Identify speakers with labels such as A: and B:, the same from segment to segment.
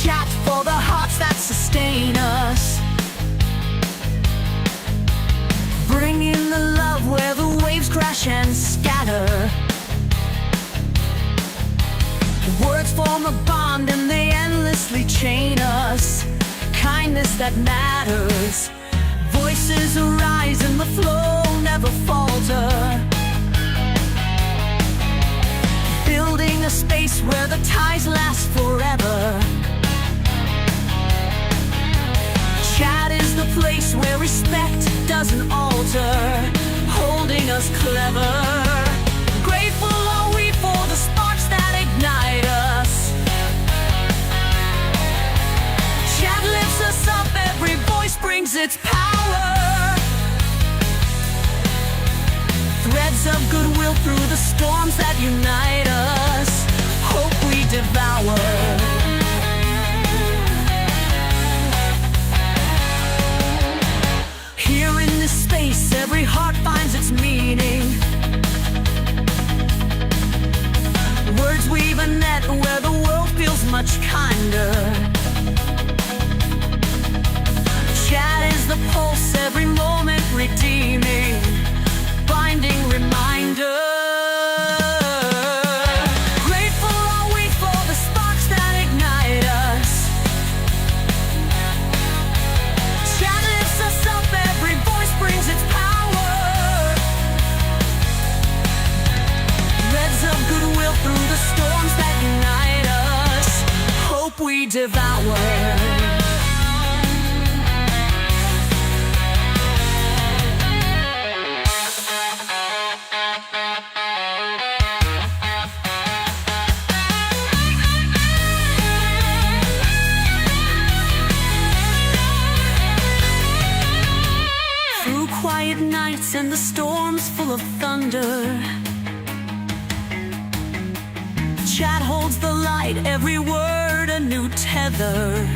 A: chat for the hearts that sustain us. Bring in the love where the waves crash and scatter. Words form a bond and they endlessly chain us. Kindness that matters. Voices arise and the flow never falter. Building a space where the ties last forever. Chat is the place where respect doesn't alter, holding us clever. Grateful are we for the sparks that ignite us. Chat lifts us up, every voice brings its power. Threads of goodwill through the storms that unite us. Hope we devour. Here in this space, every heart finds its meaning. Words weave a net where the world feels much kinder. Chat is the pulse, every moment redeeming, binding reminder. Grateful are we for the sparks that ignite us. Chat lifts us up, every voice brings its power. Threads of goodwill through the storms that unite us. Hope we devour. Quiet nights and the storms full of thunder, chat holds the light, every word a new tether.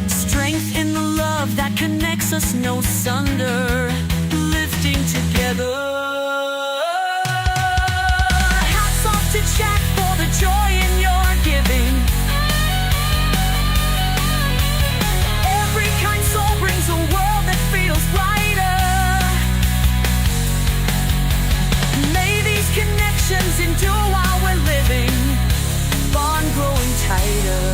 A: Strength in the love that connects us, no sunder, lifting together. Hats off to chat for the joy in your giving. Every kind soul brings a world that feels brighter. May these connections endure while we're living, bond growing tighter.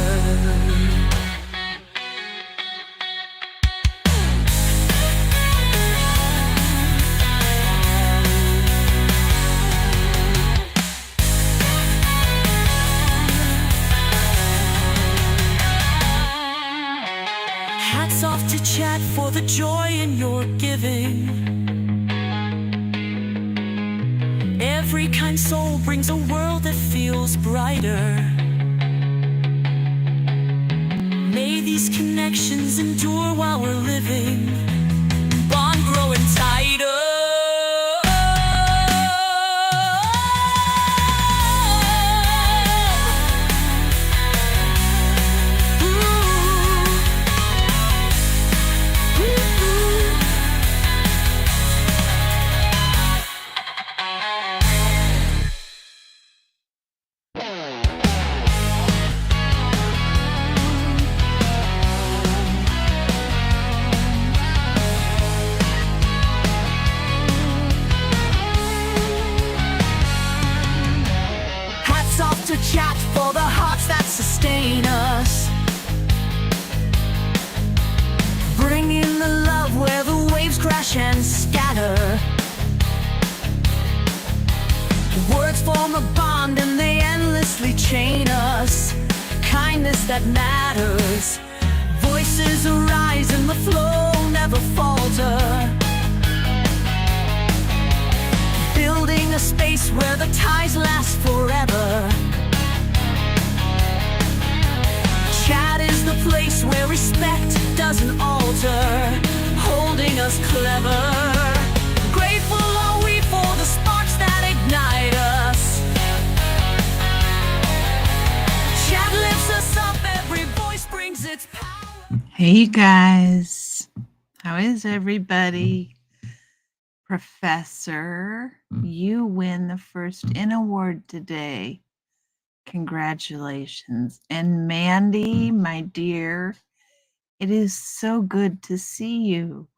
A: Hats off to chat for the joy in your giving. Every kind soul brings a world that feels brighter. May these connections endure while we're living, bond growing tighter. To chat for the hearts that sustain us. Bring in the love where the waves crash and scatter. Words form a bond and they endlessly chain us. Kindness that matters. Voices arise and the flow never falter. Building a space where the ties last forever. Chat is the place where respect doesn't alter, holding us clever. Grateful are we for the sparks that ignite us. Chat lifts us up, every voice brings its power.
B: Hey you guys, how is everybody? Professor, you win the first in award today. Congratulations. And Mandy, my dear, it is so good to see you.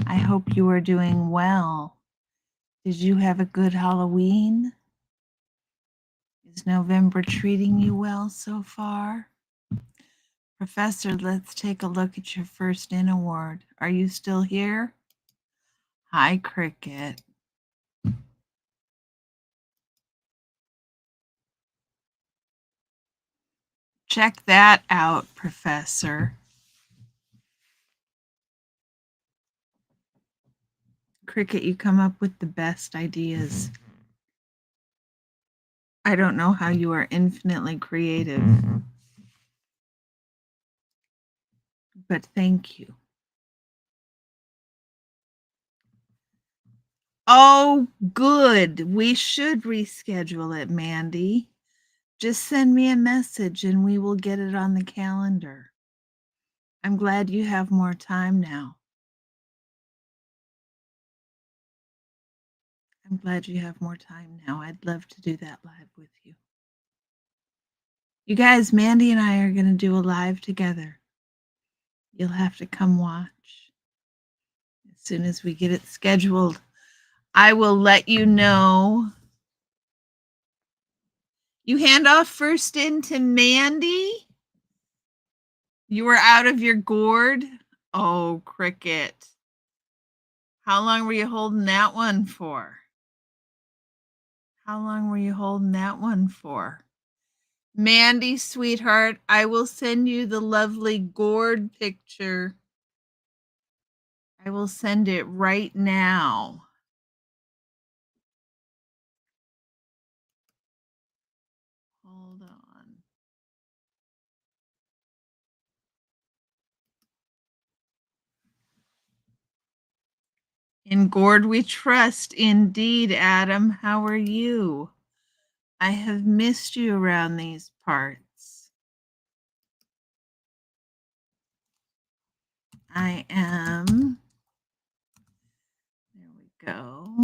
B: I hope you are doing well. Did you have a good Halloween? Is November treating you well so far? Professor, let's take a look at your first in award. Are you still here? Hi, Cricket. Check that out, Professor. Cricket, you come up with the best ideas. I don't know how you are infinitely creative, but thank you. Oh, good. We should reschedule it, Mandy. Just send me a message and we will get it on the calendar. I'm glad you have more time now. I'm glad you have more time now. I'd love to do that live with you. You guys, Mandy and I are going to do a live together. You'll have to come watch. As soon as we get it scheduled, I will let you know. You hand off first in to Mandy? You were out of your gourd? Oh, Cricket. How long were you holding that one for? How long were you holding that one for? Mandy, sweetheart, I will send you the lovely gourd picture. I will send it right now. Hold on. In gourd we trust, indeed, Adam. How are you? I have missed you around these parts. I am. There we go.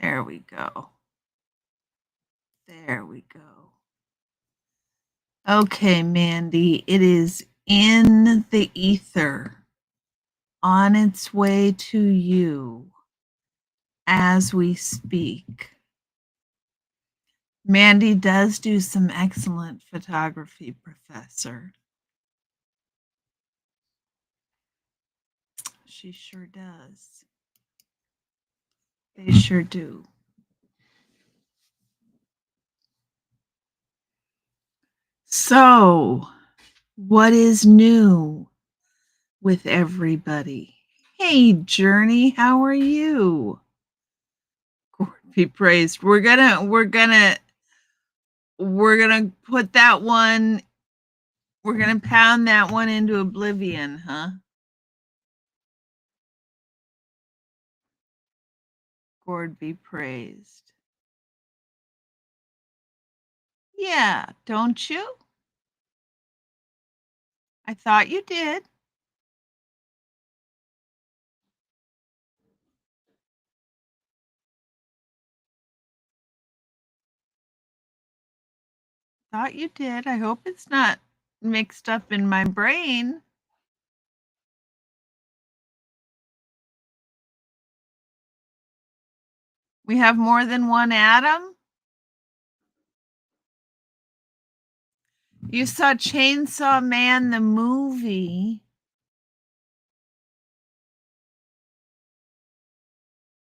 B: There we go. There we go. Okay, Mandy, it is in the ether, on its way to you as we speak. Mandy does do some excellent photography, Professor. She sure does. They sure do. So, what is new with everybody? Hey, Journey, how are you? Lord be praised. We're gonna put that one. We're gonna pound that one into oblivion, huh? Lord be praised. Yeah, don't you? I thought you did. Thought you did. I hope it's not mixed up in my brain. We have more than one Adam? You saw Chainsaw Man the movie.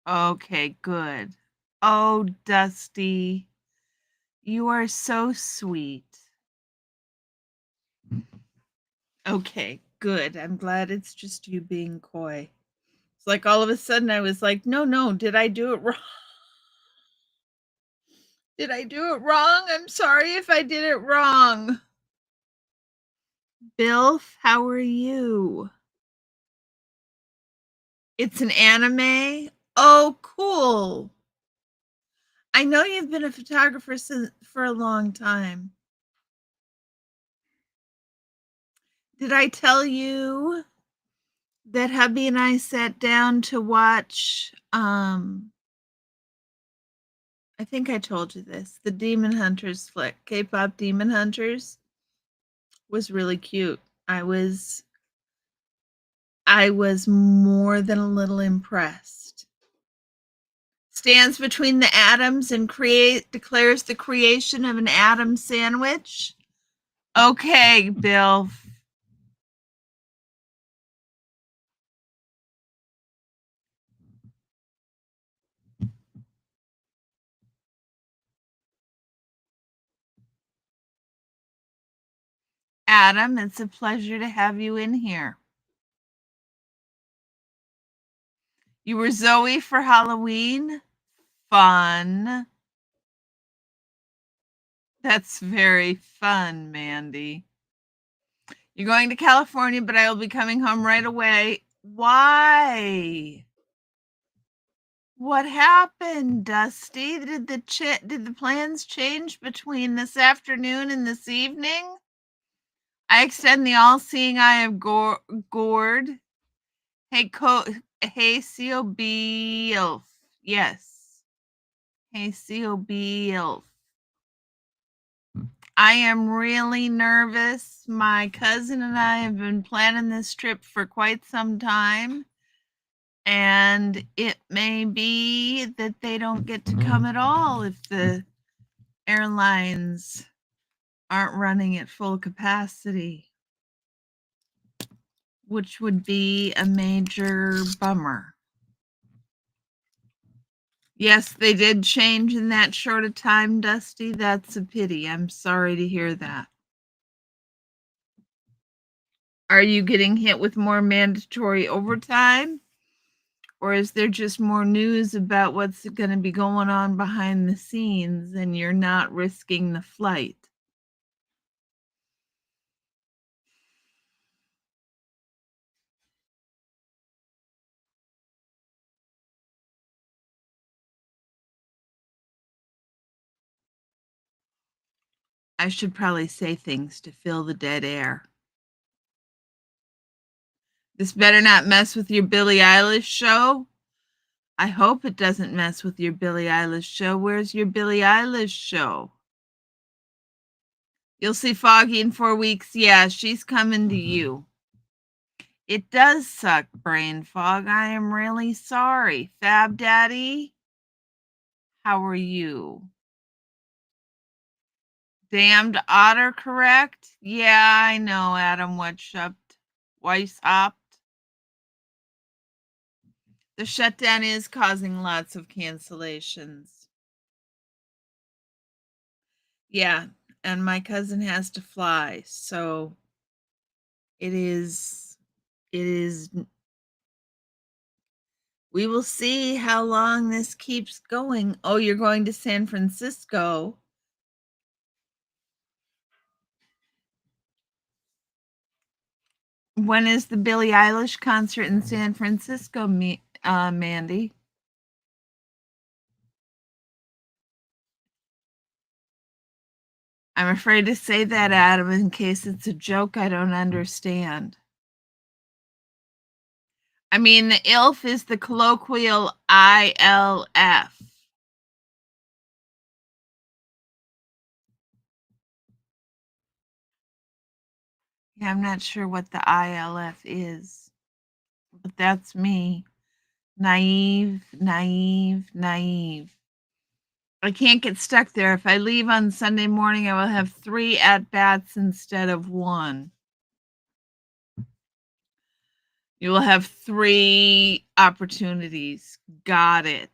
B: Okay, good. Oh, Dusty, you are so sweet. Okay, good. I'm glad it's just you being coy. It's like all of a sudden I was like, no, did I do it wrong? Did I do it wrong? I'm sorry if I did it wrong. Bill, how are you? It's an anime? Oh, cool. I know you've been a photographer for a long time. Did I tell you that hubby and I sat down to watch, I think I told you this, the Demon Hunters flick, K-pop Demon Hunters, was really cute. I was more than a little impressed. Stands between the atoms and declares the creation of an atom sandwich. Okay, Bill. Adam, it's a pleasure to have you in here. You were Zoe for Halloween? Fun. That's very fun, Mandy. You're going to California, but I will be coming home right away. Why? What happened, Dusty? Did the plans change between this afternoon and this evening? I extend the all-seeing eye of Gord. Hey, hey, C.O.B. Ilf. Yes. Hey, C.O.B. Ilf. I am really nervous. My cousin and I have been planning this trip for quite some time, and it may be that they don't get to come at all if the airlines aren't running at full capacity, which would be a major bummer. Yes, they did change in that short a time, Dusty. That's a pity. I'm sorry to hear that. Are you getting hit with more mandatory overtime? Or is there just more news about what's going to be going on behind the scenes and you're not risking the flight? I should probably say things to fill the dead air. This better not mess with your Billie Eilish show. I hope it doesn't mess with your Billie Eilish show. Where's your Billie Eilish show? You'll see Foggy in 4 weeks. Yeah, she's coming to you. It does suck, brain fog. I am really sorry. Fab Daddy, how are you? Damned autocorrect? Yeah, I know, Adam Weishaupt. The shutdown is causing lots of cancellations. Yeah, and my cousin has to fly, so it is we will see how long this keeps going. Oh, you're going to San Francisco. When is the Billie Eilish concert in San Francisco, Mandy? I'm afraid to say that, Adam, in case it's a joke I don't understand. I mean, the ILF is the colloquial ILF. Yeah, I'm not sure what the ILF is, but that's me. Naive, naive, naive. I can't get stuck there. If I leave on Sunday morning, I will have 3 at-bats instead of 1. You will have 3 opportunities. Got it.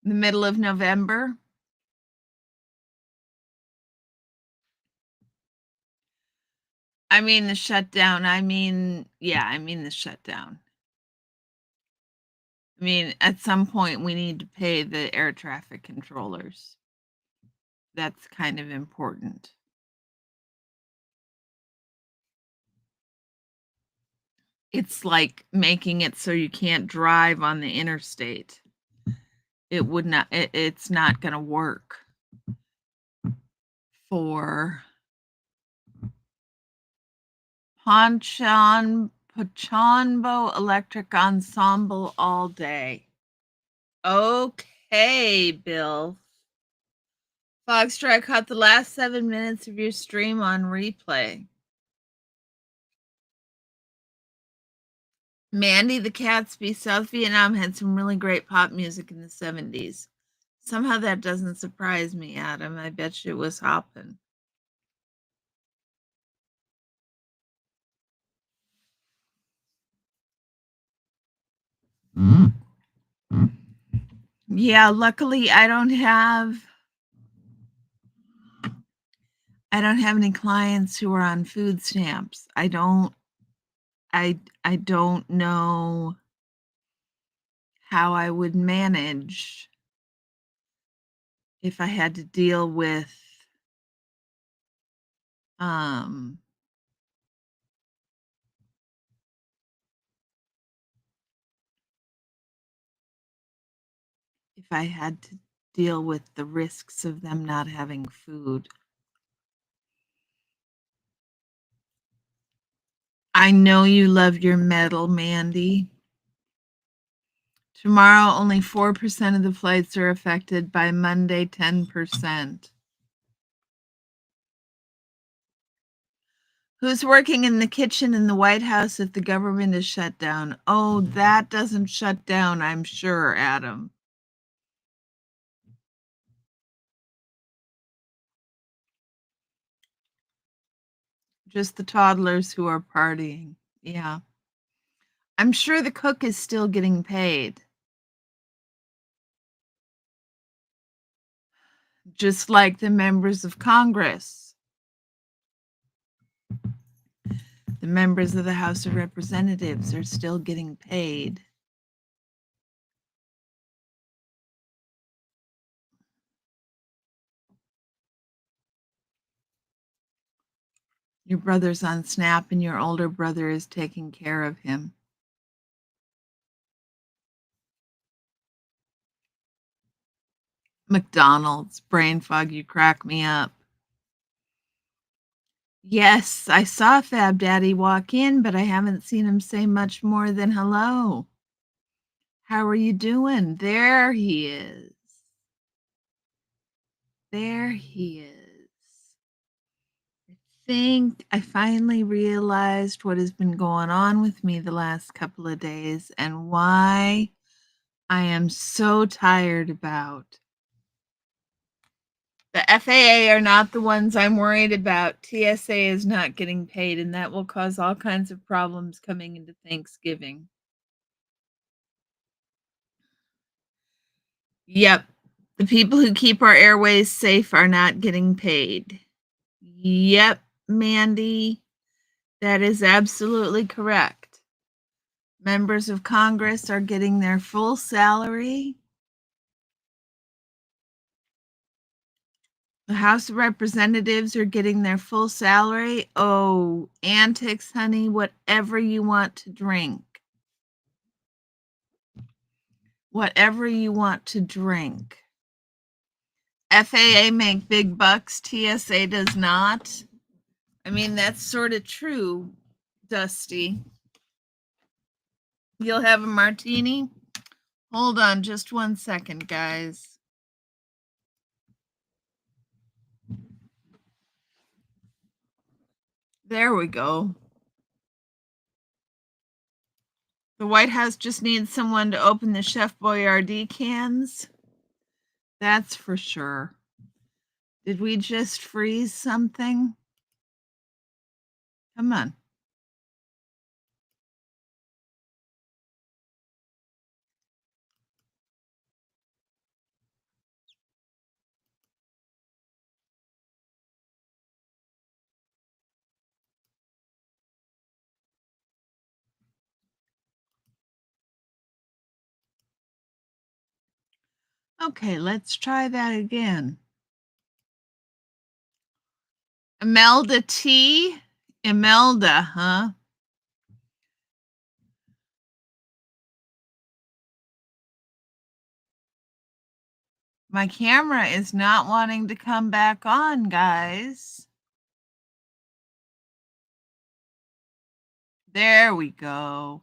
B: The middle of November. I mean the shutdown. I mean the shutdown. I mean, at some point we need to pay the air traffic controllers. That's kind of important. It's like making it so you can't drive on the interstate. It's not gonna work for Pachanbo Electric Ensemble all day. Okay, Bill. Fogstrike caught the last 7 minutes of your stream on replay. Mandy the Catsby, South Vietnam had some really great pop music in the 70s. Somehow that doesn't surprise me, Adam. I bet you it was hopping. Yeah, luckily I don't have any clients who are on food stamps. I don't know how I would manage if I had to deal with if I had to deal with the risks of them not having food. I know you love your medal, Mandy. Tomorrow, only 4% of the flights are affected. By Monday, 10%. Who's working in the kitchen in the White House if the government is shut down? Oh, that doesn't shut down, I'm sure, Adam. Just the toddlers who are partying. Yeah. I'm sure the cook is still getting paid. Just like the members of Congress. The members of the House of Representatives are still getting paid. Your brother's on Snap and your older brother is taking care of him. McDonald's, brain fog, you crack me up. Yes, I saw Fab Daddy walk in, but I haven't seen him say much more than hello. How are you doing? There he is. There he is. I think I finally realized what has been going on with me the last couple of days and why I am so tired about. The FAA are not the ones I'm worried about. TSA is not getting paid, and that will cause all kinds of problems coming into Thanksgiving. Yep. The people who keep our airways safe are not getting paid. Yep, Mandy. That is absolutely correct. Members of Congress are getting their full salary. The House of Representatives are getting their full salary. Oh, antics, honey, whatever you want to drink. Whatever you want to drink. FAA make big bucks, TSA does not. I mean, that's sort of true, Dusty. You'll have a martini? Hold on just 1 second, guys. There we go. The White House just needs someone to open the Chef Boyardee cans. That's for sure. Did we just freeze something? Come on. Okay, let's try that again. Imelda T. Imelda, huh? My camera is not wanting to come back on, guys. There we go.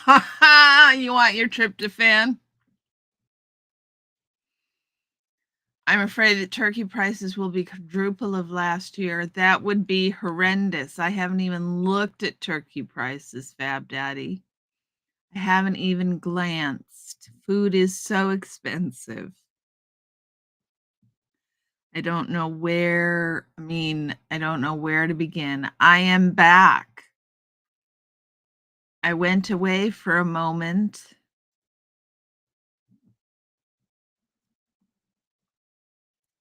B: You want your tryptophan? I'm afraid that turkey prices will be quadruple of last year. That would be horrendous. I haven't even looked at turkey prices, Fab Daddy. I haven't even glanced. Food is so expensive. I don't know where to begin. I am back. I went away for a moment.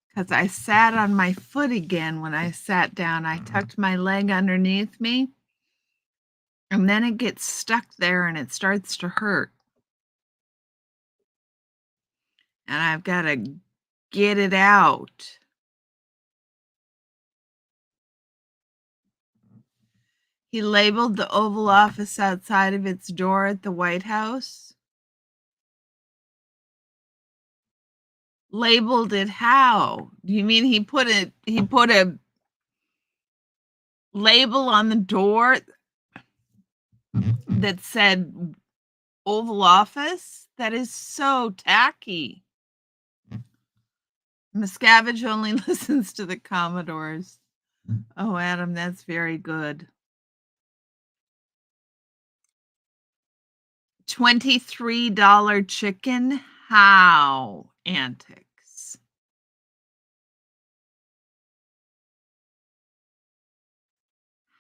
B: Because I sat on my foot again when I sat down. I tucked my leg underneath me, and then it gets stuck there and it starts to hurt. And I've got to get it out. He labeled the Oval Office outside of its door at the White House. Labeled it how? Do you mean he put a label on the door that said Oval Office? That is so tacky. Miscavige only listens to the Commodores. Oh, Adam, that's very good. $23 chicken? How? Antics.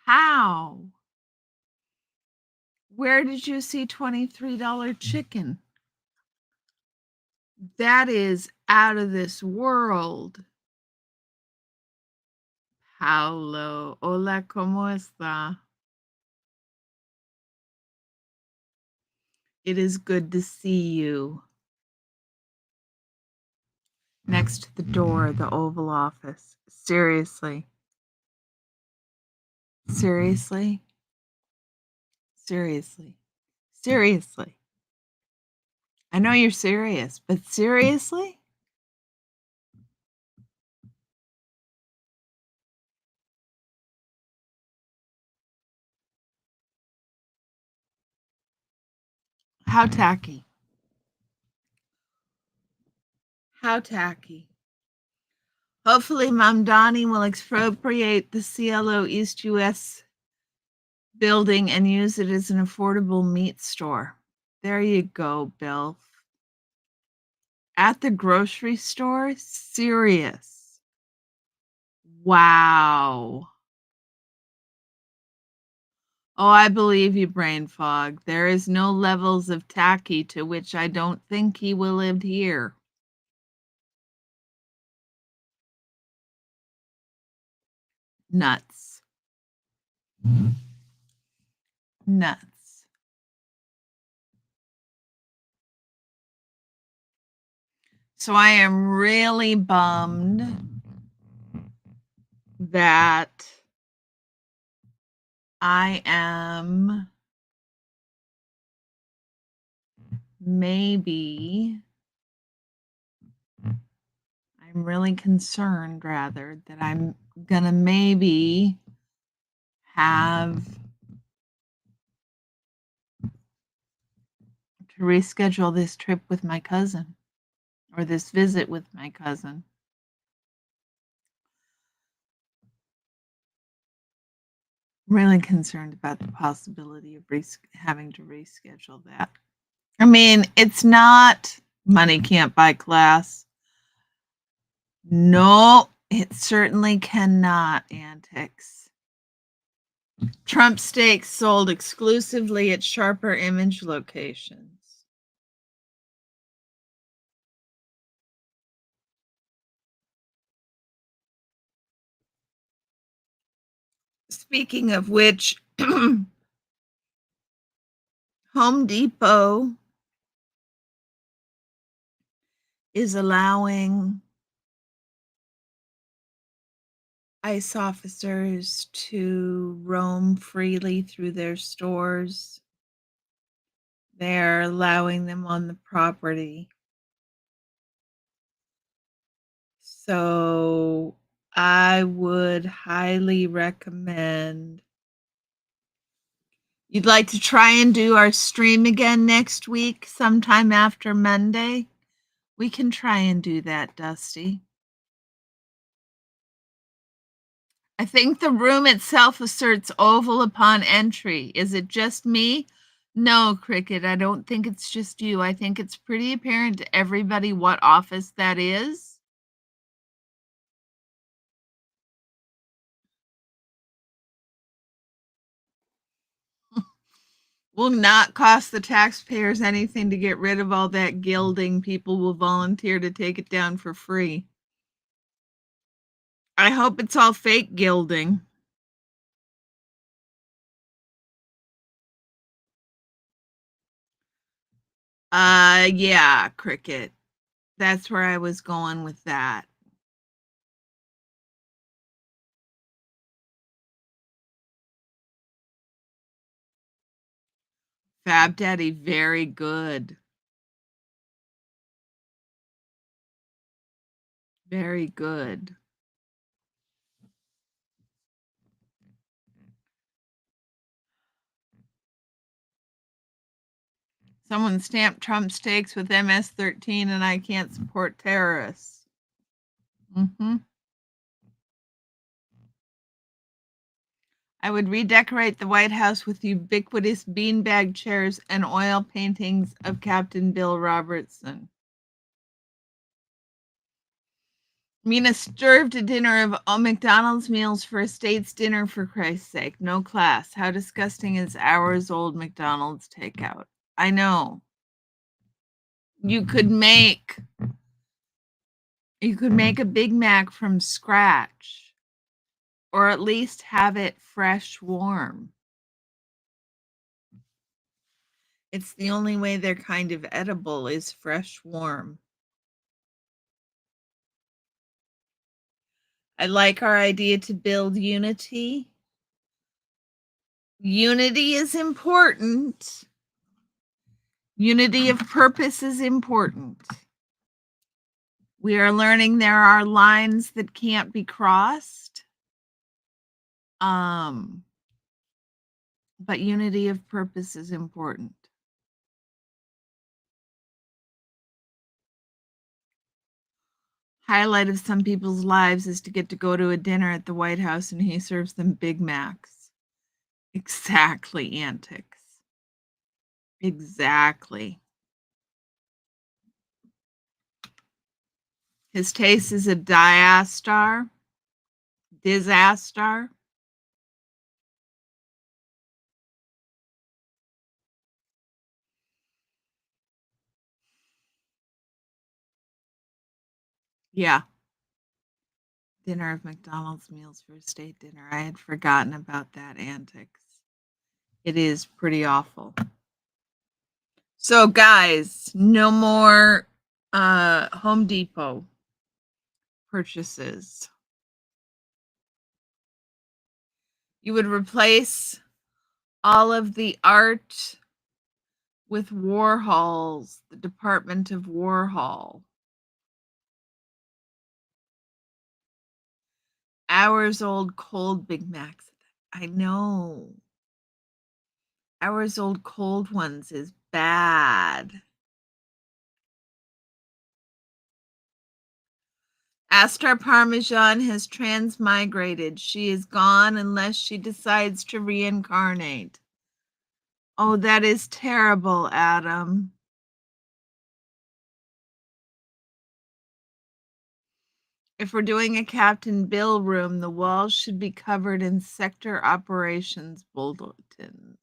B: How? Where did you see $23 chicken? That is out of this world. Paulo, hola, ¿cómo está? It is good to see you. Next to the door, the Oval Office. Seriously. Seriously? Seriously. Seriously. I know you're serious, but seriously? How tacky. How tacky. Hopefully, Mom Donnie will expropriate the CLO East US building and use it as an affordable meat store. There you go, Bill. At the grocery store? Serious. Wow. Oh, I believe you, brain fog. There is no levels of tacky to which I don't think he will adhere. Nuts. Nuts. So I am really bummed that I am I'm really concerned rather that I'm gonna maybe have to reschedule this trip with my cousin or this visit with my cousin. Really concerned about the possibility of having to reschedule that. I mean, it's not money can't buy class. No, it certainly cannot, Antics. Trump steaks sold exclusively at Sharper Image locations. Speaking of which, Home Depot is allowing ICE officers to roam freely through their stores. They're allowing them on the property. So I would highly recommend. You'd like to try and do our stream again next week, sometime after Monday? We can try and do that, Dusty. I think the room itself asserts oval upon entry. Is it just me? No, Cricket, I don't think it's just you. I think it's pretty apparent to everybody what office that is. Will not cost the taxpayers anything to get rid of all that gilding. People will volunteer to take it down for free. I hope it's all fake gilding. Yeah, Cricket. That's where I was going with that. Fab Daddy, very good. Very good. Someone stamped Trump steaks with MS-13 and I can't support terrorists. Mm-hmm. I would redecorate the White House with ubiquitous beanbag chairs and oil paintings of Captain Bill Robertson. Mina served a dinner of McDonald's meals for a state's dinner, for Christ's sake. No class. How disgusting is hours old McDonald's takeout? I know. You could make a Big Mac from scratch, or at least have it fresh warm. It's the only way they're kind of edible is fresh warm. I like our idea to build unity. Unity is important. Unity of purpose is important. We are learning there are lines that can't be crossed. But unity of purpose is important. Highlight of some people's lives is to get to go to a dinner at the White House and he serves them Big Macs. Exactly, antics. Exactly. His taste is a disaster. Disaster. Yeah. Dinner of McDonald's meals for a state dinner. I had forgotten about that antics. It is pretty awful. So guys, no more Home Depot purchases. You would replace all of the art with Warhol's, the Department of Warhol. Hours old cold Big Macs. I know. Hours old cold ones is bad. Astar Parmesan has transmigrated. She is gone unless she decides to reincarnate. Oh, that is terrible, Adam. If we're doing a Captain Bill room, the walls should be covered in sector operations bulletins.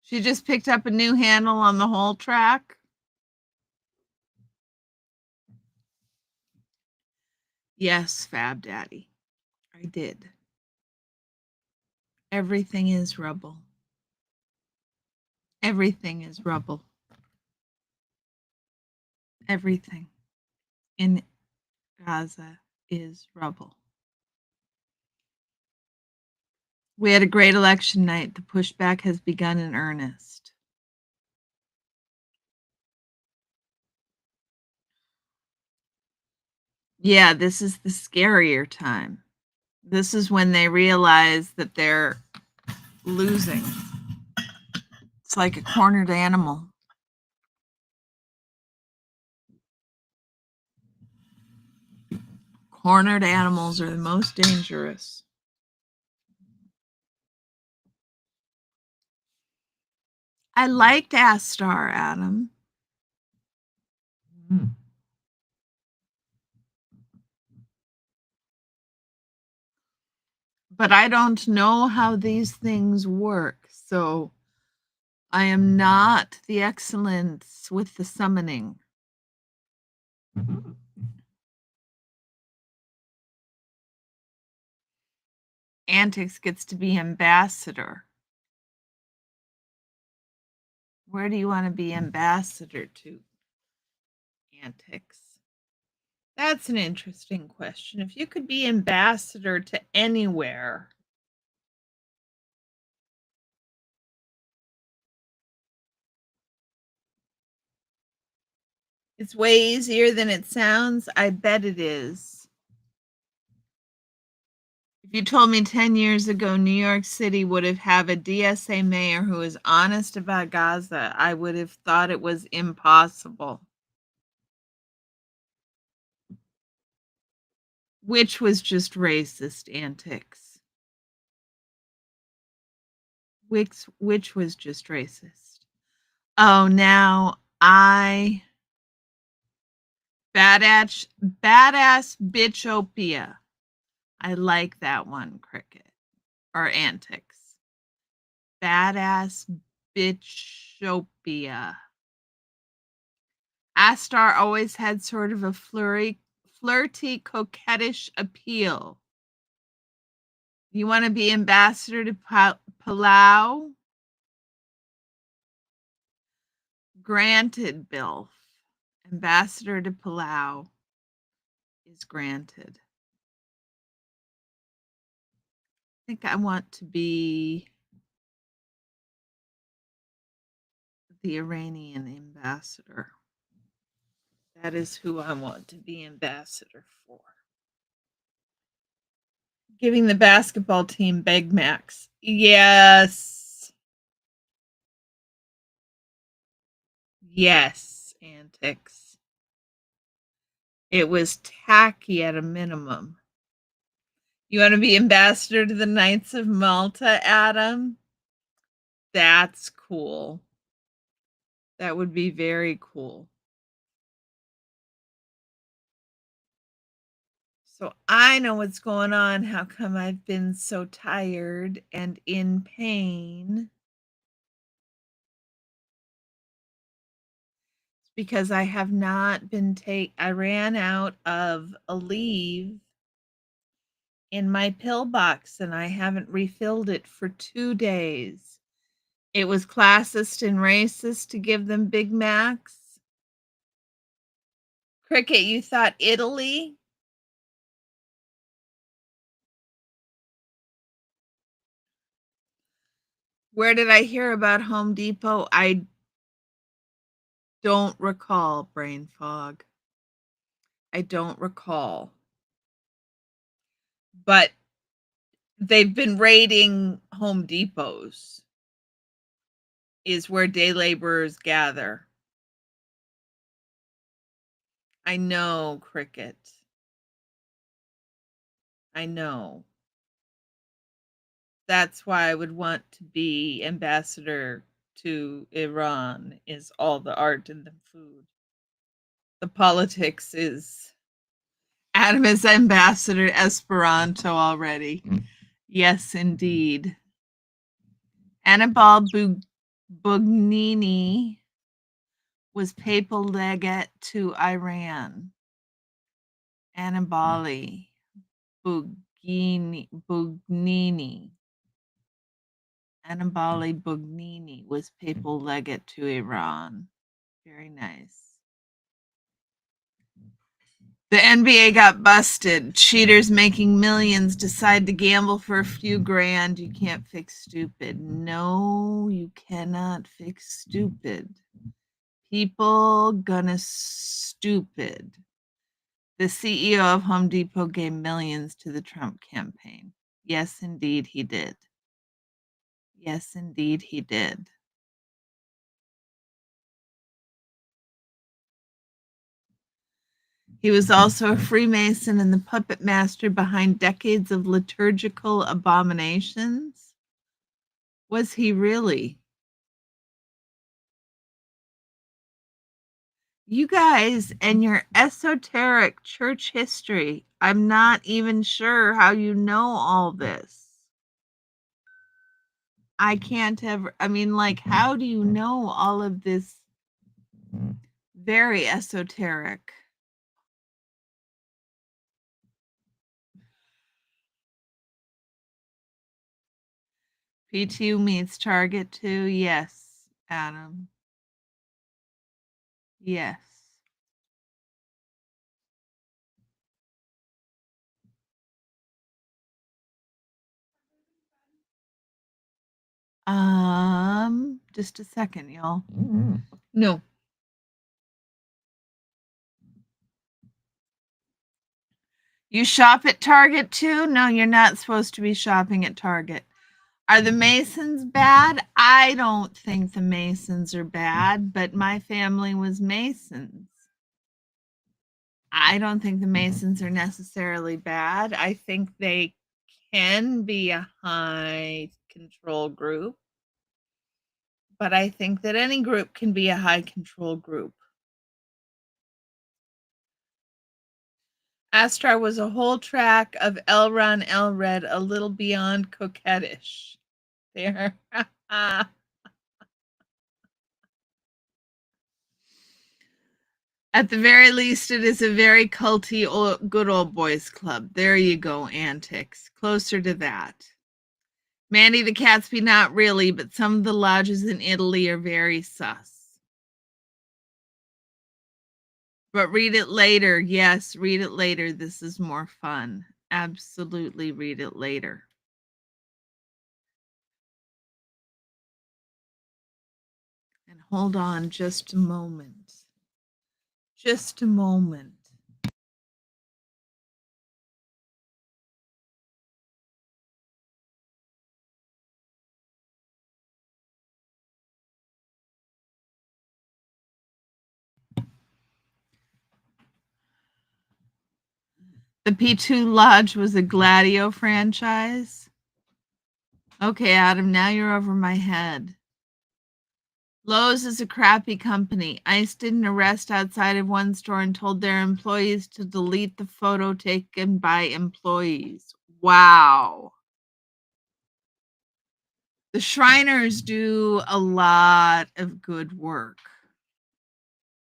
B: She just picked up a new handle on the whole track. Yes, Fab Daddy, I did. Everything is rubble. Everything is rubble. Everything in Gaza is rubble. We had a great election night. The pushback has begun in earnest. Yeah, this is the scarier time. This is when they realize that they're losing. It's like a cornered animal. Cornered animals are the most dangerous. I liked Astar, Adam. But I don't know how these things work, so I am not the excellence with the summoning. Antics gets to be ambassador. Where do you want to be ambassador to? Antics. That's an interesting question. If you could be ambassador to anywhere, it's way easier than it sounds. I bet it is. If you told me 10 years ago New York City would have a DSA mayor who is honest about Gaza, I would have thought it was impossible. Which was just racist antics. Which was just racist. Oh, now badass bitchopia. I like that one, Cricket. Or antics. Badass bitchopia. Astar always had sort of a flirty, coquettish appeal. You want to be ambassador to Palau? Granted, Bill. Ambassador to Palau is granted. I think I want to be the Iranian ambassador. That is who I want to be ambassador for. Giving the basketball team Big Macs. Yes. Yes, antics. It was tacky at a minimum. You want to be ambassador to the Knights of Malta, Adam? That's cool. That would be very cool. So I know what's going on. How come I've been so tired and in pain? It's because I have not been I ran out of a leave in my pill box and I haven't refilled it for 2 days. It was classist and racist to give them Big Macs. Cricket, you thought Italy? Where did I hear about Home Depot? I don't recall, brain fog. I don't recall. But they've been raiding Home Depots, is where day laborers gather. I know, Cricket. I know. That's why I would want to be ambassador to Iran, is all the art and the food. The politics is Adam is ambassador Esperanto already. Yes, indeed. Annibal Bugnini was papal legate to Iran. Annibale Bugnini. Annibale Bugnini was papal legate to Iran. Very nice. The NBA got busted. Cheaters making millions decide to gamble for a few grand. You can't fix stupid. No, you cannot fix stupid. People gonna stupid. The CEO of Home Depot gave millions to the Trump campaign. Yes, indeed, he did. Yes, indeed, he did. He was also a Freemason and the puppet master behind decades of liturgical abominations. Was he really? You guys and your esoteric church history, I'm not even sure how you know all this. I can't ever, I mean, like, how do you know all of this very esoteric? P2 meets target 2. Yes, Adam. Yes. Just a second, y'all. No. You shop at Target too? No, you're not supposed to be shopping at Target. Are the Masons bad? I don't think the Masons are bad, but my family was Masons. I don't think the Masons are necessarily bad. I think they can be a high control group, but I think that any group can be a high control group. Astra was a whole track of L. Ron Elred, a little beyond coquettish. There. At the very least, it is a very culty, good old boys club. There you go, antics. Closer to that. Mandy the Catsby, not really, but some of the lodges in Italy are very sus. But read it later. Yes, read it later. This is more fun. Absolutely read it later. And hold on just a moment. Just a moment. The P2 Lodge was a Gladio franchise. Okay, Adam, now you're over my head. Lowe's is a crappy company. ICE did an arrest outside of one store and told their employees to delete the photo taken by employees. Wow. The Shriners do a lot of good work,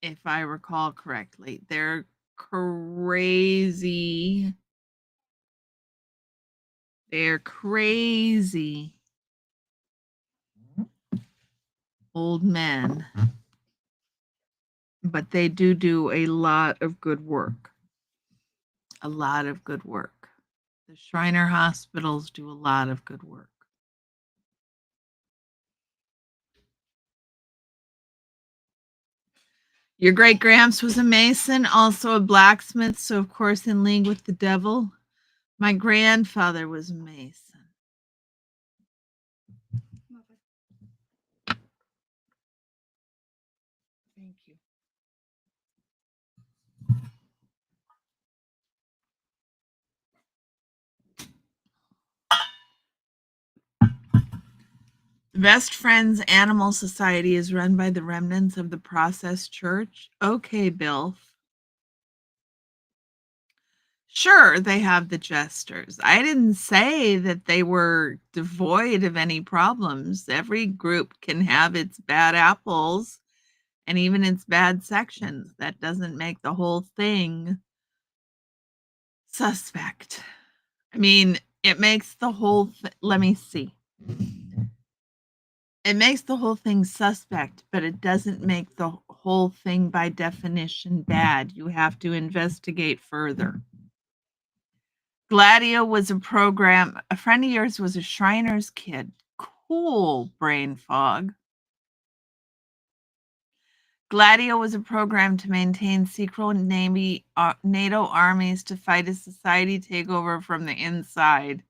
B: if I recall correctly. They're crazy. They're crazy old men, but they do a lot of good work. A lot of good work. The Shriner hospitals do a lot of good work. Your great gramps was a mason, also a blacksmith, so of course in league with the devil. My grandfather was a mason. Thank you. The Best Friends Animal Society is run by the remnants of the Process Church. Okay, Bill. Sure, they have the jesters. I didn't say that they were devoid of any problems. Every group can have its bad apples and even its bad sections. That doesn't make the whole thing suspect. I mean, it makes the whole let me see. It makes the whole thing suspect, but it doesn't make the whole thing by definition bad. You have to investigate further. Gladio was a program, a friend of yours was a Shriner's kid. Cool, brain fog. Gladio was a program to maintain secret NATO armies to fight a society takeover from the inside,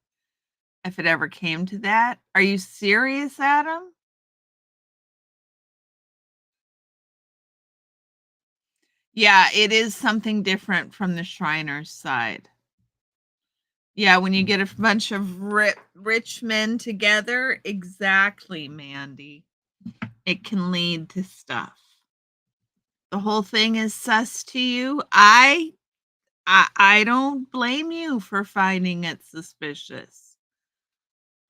B: if it ever came to that. Are you serious, Adam? Yeah, it is something different from the Shriners side. Yeah, when you get a bunch of rich men together, exactly, Mandy. It can lead to stuff. The whole thing is sus to you. I don't blame you for finding it suspicious.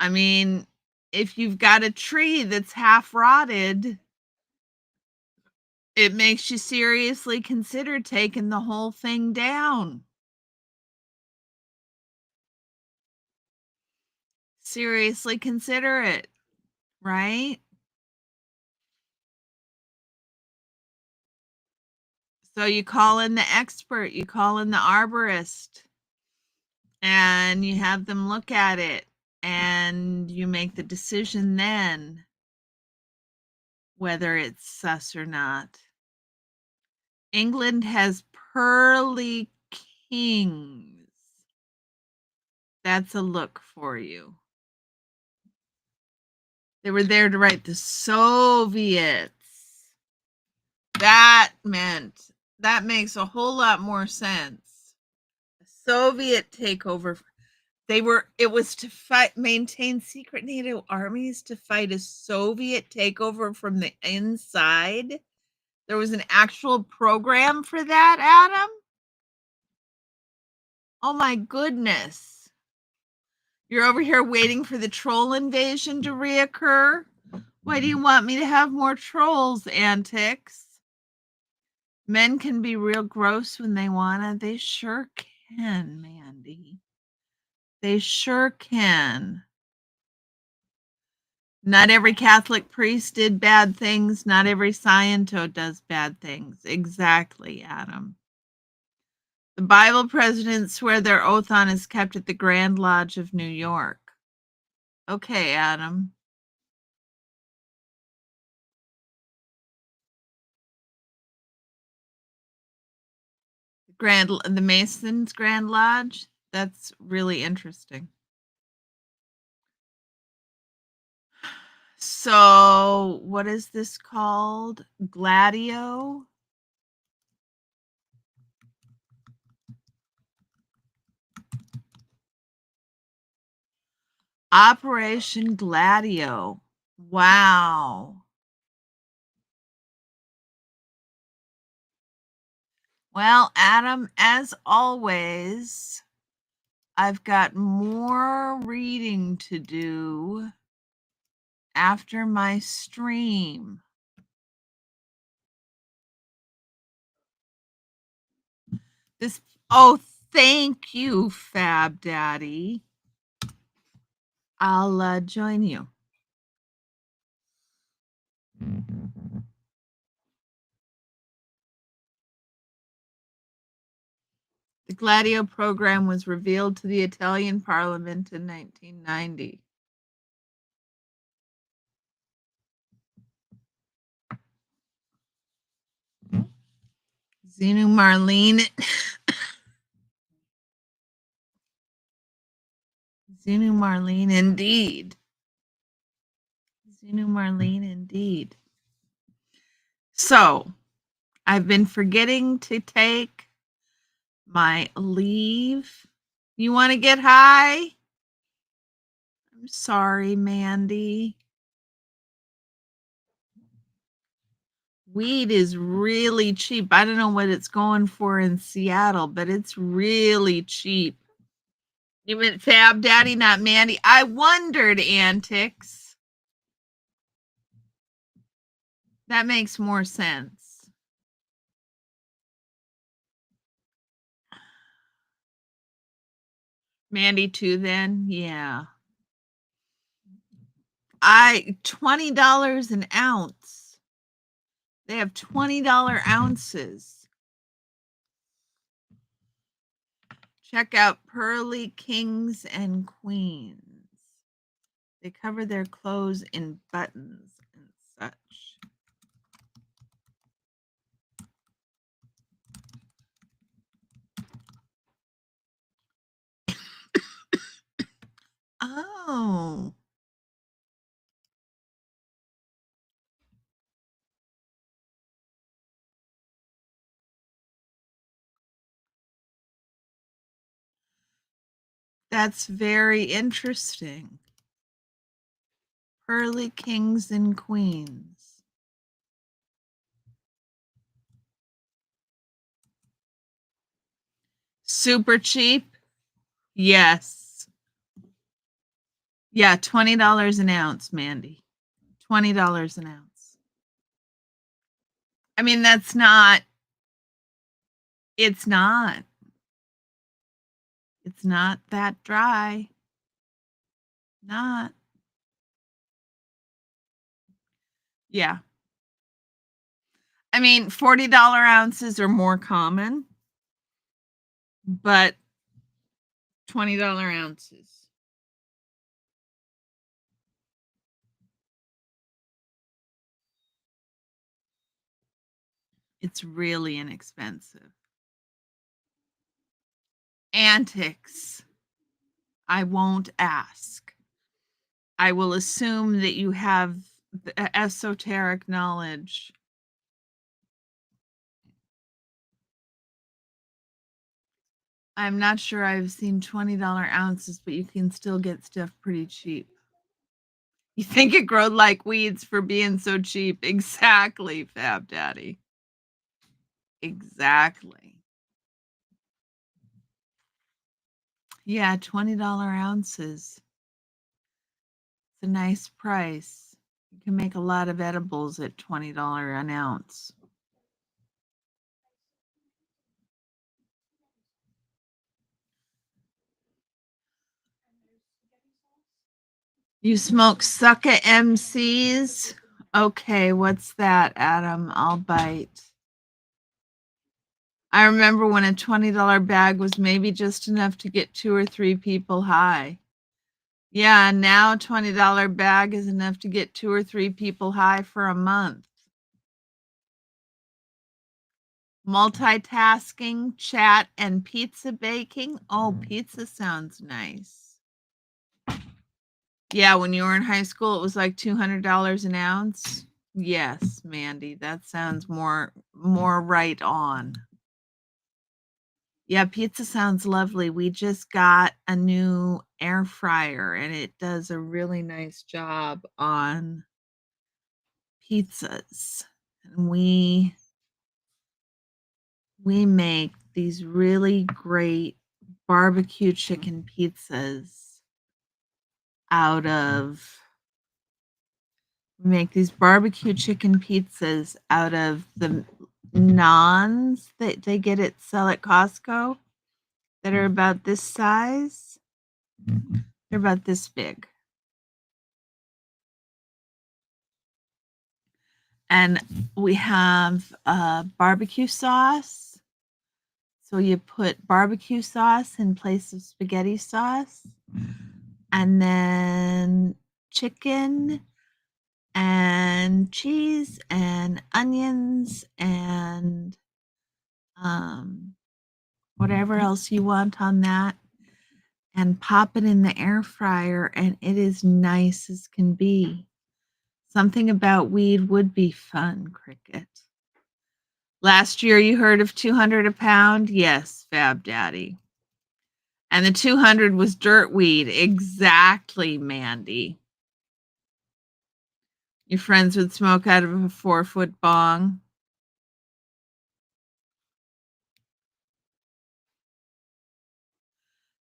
B: I mean, if you've got a tree that's half rotted, it makes you seriously consider taking the whole thing down. Seriously consider it, right? So you call in the expert, you call in the arborist, and you have them look at it, and you make the decision then whether it's sus or not. England has pearly kings. That's a look for you. They were there to write the Soviets. That makes a whole lot more sense. A Soviet takeover. It was to maintain secret NATO armies to fight a Soviet takeover from the inside. There was an actual program for that, Adam? Oh my goodness. You're over here waiting for the troll invasion to reoccur? Why do you want me to have more trolls, Antics? Men can be real gross when they wanna. They sure can, Mandy. They sure can. Not every Catholic priest did bad things. Not every Sciento does bad things. Exactly, Adam. The Bible presidents swear their oath on is kept at the Grand Lodge of New York. Okay, Adam. The Masons Grand Lodge. That's really interesting. So, what is this called? Gladio? Operation Gladio. Wow. Well, Adam, as always, I've got more reading to do after my stream. Oh, thank you, Fab Daddy. I'll join you. The Gladio program was revealed to the Italian Parliament in 1990. Zenu Marlene. Zenu Marlene, indeed. Zenu Marlene, indeed. So, I've been forgetting to take my leave. You want to get high? I'm sorry, Mandy. Weed is really cheap. I don't know what it's going for in Seattle, but it's really cheap. You meant Fab Daddy, not Mandy. I wondered, Antics. That makes more sense. Mandy too, then? Yeah. $20 an ounce. They have $20 ounces. Check out Pearly Kings and Queens. They cover their clothes in buttons and such. Oh. That's very interesting. Pearly Kings and Queens. Super cheap? Yes. Yeah, $20 an ounce, Mandy. $20 an ounce. I mean, it's not. It's not that dry. Not. Yeah. I mean, $40 ounces are more common, but $20 ounces. It's really inexpensive. Antics. I won't ask. I will assume that you have the esoteric knowledge. I'm not sure I've seen $20 ounces, but you can still get stuff pretty cheap. You think it growed like weeds for being so cheap. Exactly, Fab Daddy. Exactly. Yeah, $20 ounces. It's a nice price. You can make a lot of edibles at $20 an ounce. You smoke sucka MCs? Okay, what's that, Adam? I'll bite. I remember when a $20 bag was maybe just enough to get 2 or 3 people high. Yeah, now $20 bag is enough to get 2 or 3 people high for a month. Multitasking, chat, and pizza baking. Oh, pizza sounds nice. Yeah, when you were in high school, it was like $200 an ounce. Yes, Mandy, that sounds more right on. Yeah, pizza sounds lovely. We just got a new air fryer and it does a really nice job on pizzas. And we make these really great barbecue chicken pizzas out of the naans that they sell at Costco that are about this size. They're about this big. And we have barbecue sauce. So you put barbecue sauce in place of spaghetti sauce. And then chicken and cheese and onions and whatever else you want on that. And pop it in the air fryer. And it is nice as can be. Something about weed would be fun, Cricket. Last year you heard of 200 a pound? Yes, Fab Daddy. And the 200 was dirt weed. Exactly, Mandy. Your friends would smoke out of a 4-foot bong.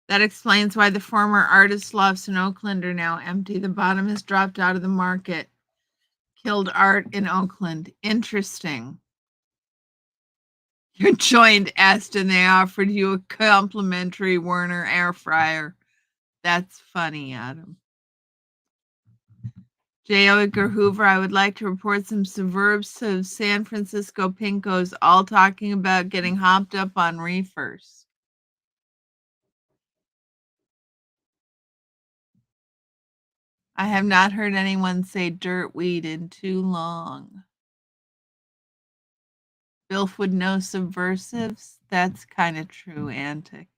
B: That explains why the former artist lofts in Oakland are now empty. The bottom has dropped out of the market. Killed art in Oakland. Interesting. You joined Aston. They offered you a complimentary Werner air fryer. That's funny, Adam. J. Edgar Hoover, I would like to report some suburbs of San Francisco Pinkos all talking about getting hopped up on reefers. I have not heard anyone say dirt weed in too long. Bilf would know subversives. That's kind of true, antics.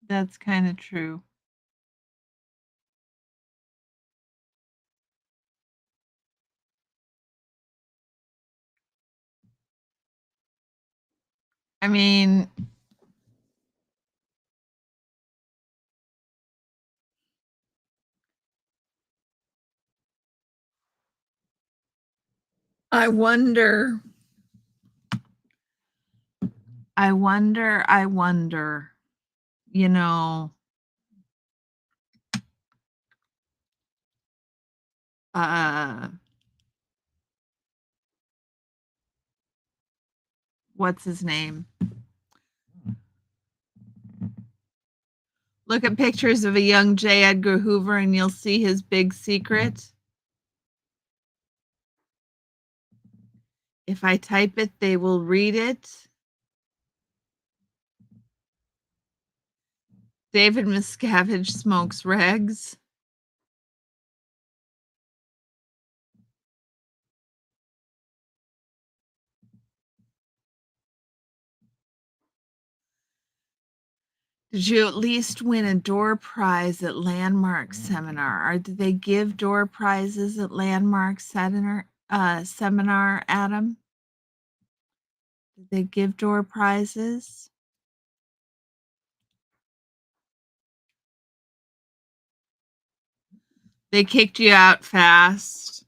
B: That's kind of true. I mean, I wonder, you know, uh, what's his name? Look at pictures of a young J. Edgar Hoover and you'll see his big secret. If I type it, they will read it. David Miscavige smokes regs. Did you at least win a door prize at Landmark Seminar? Or did they give door prizes at Landmark Seminar, Adam? Did they give door prizes? They kicked you out fast.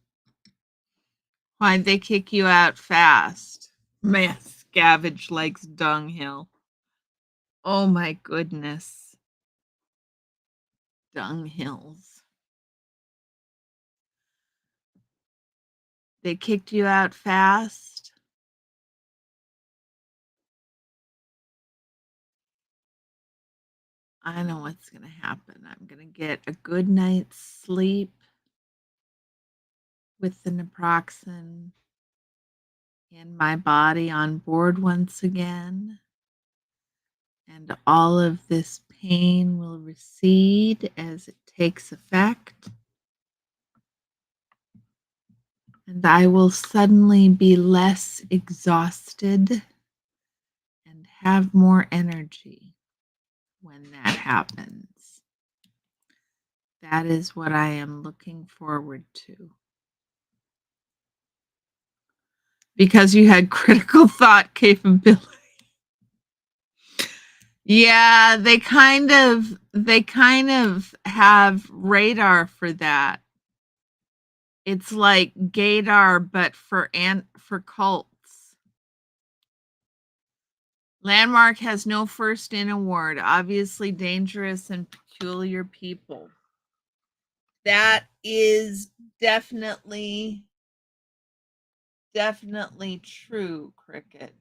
B: Why'd they kick you out fast? Man, Scavenge likes dunghill. Oh my goodness. Dunghills. They kicked you out fast. I know what's going to happen. I'm going to get a good night's sleep with the naproxen in my body on board once again. And all of this pain will recede as it takes effect. And I will suddenly be less exhausted and have more energy when that happens. That is what I am looking forward to. Because you had critical thought capability. Yeah, they kind of have radar for that. It's like gaydar, but for cults. Landmark has no first in award. Obviously dangerous and peculiar people. That is definitely true, Cricket.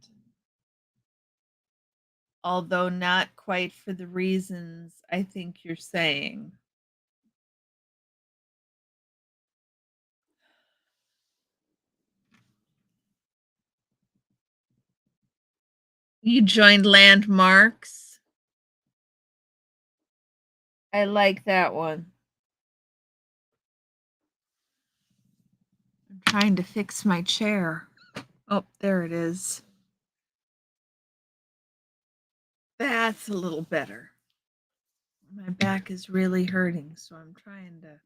B: Although not quite for the reasons I think you're saying. You joined Landmarks. I like that one. I'm trying to fix my chair. Oh, there it is. That's a little better. My back is really hurting, so I'm trying to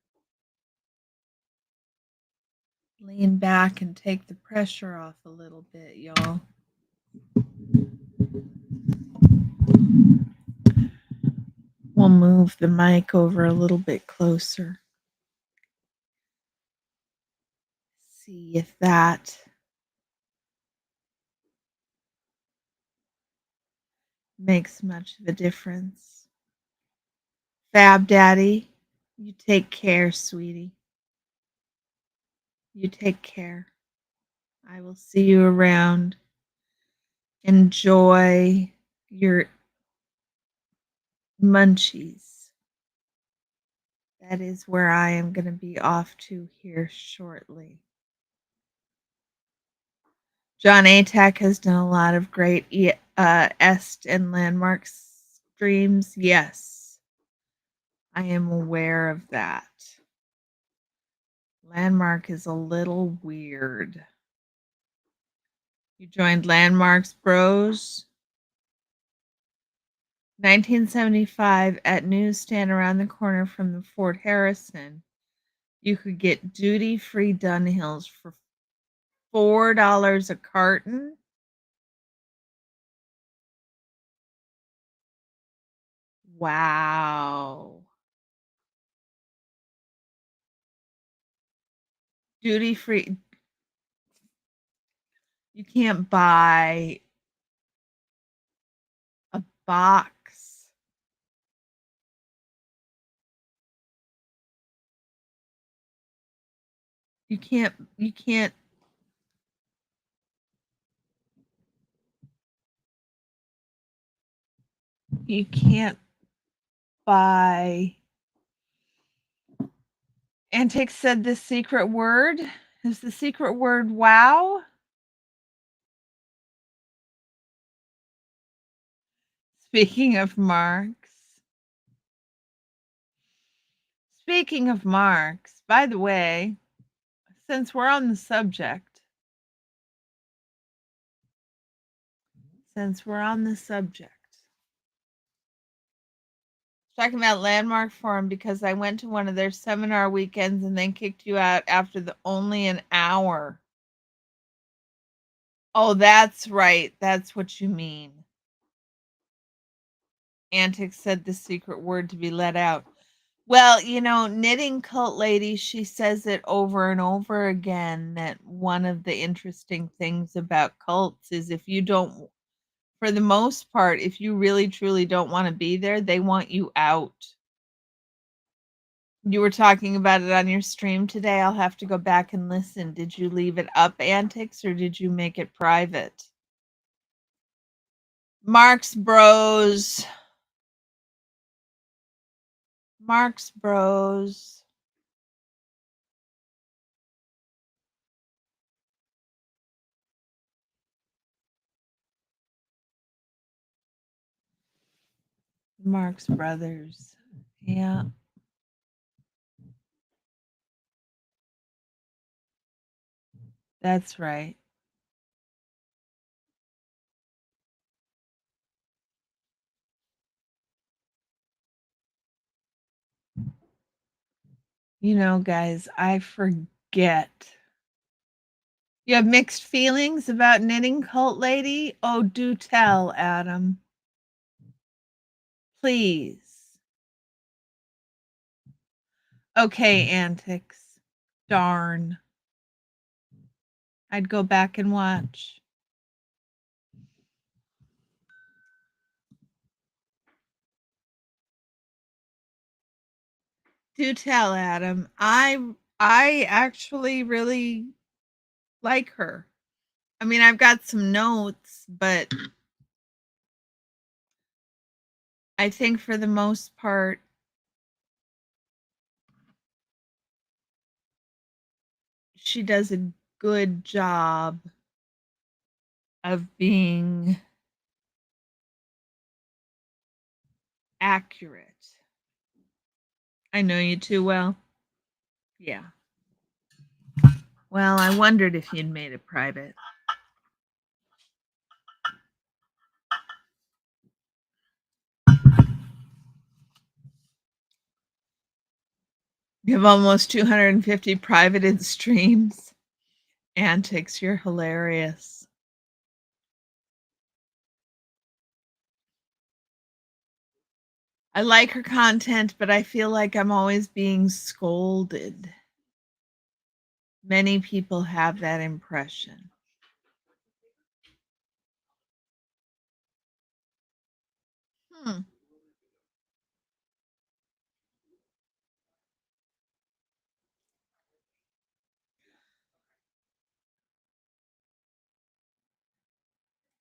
B: lean back and take the pressure off a little bit, y'all. We'll move the mic over a little bit closer. See if that makes much of a difference. Fab Daddy, you take care, sweetie. You take care. I will see you around. Enjoy your munchies. That is where I am going to be off to here shortly. John Atack has done a lot of great est and landmark streams. Yes, I am aware of that. Landmark is a little weird. You joined Landmarks Bros. 1975 at newsstand around the corner from the Fort Harrison. You could get duty-free Dunhills for $4 a carton. Wow. Duty-free. You can't buy a box. You can't buy. Antics said the secret word. Is the secret word wow? Speaking of marks. By the way, since we're on the subject, talking about Landmark Forum because I went to one of their seminar weekends and they kicked you out after only an hour. Oh, that's right. That's what you mean. Antics said the secret word to be let out. Well, knitting cult lady, she says it over and over again that one of the interesting things about cults is if you don't, for the most part, if you really truly don't want to be there, they want you out. You were talking about it on your stream today. I'll have to go back and listen. Did you leave it up, Antics, or did you make it private? Marx Bros. Marx Bros. Marx Brothers. Yeah. That's right. Guys, I forget. You have mixed feelings about knitting cult lady? Oh, do tell, Adam. Please. Okay, Antics. Darn. I'd go back and watch. Do tell, Adam. I actually really like her. I mean, I've got some notes, but I think for the most part, she does a good job of being accurate. I know you too well. Yeah. Well, I wondered if you'd made it private. You have almost 250 privated streams. Antics, you're hilarious. I like her content, but I feel like I'm always being scolded. Many people have that impression.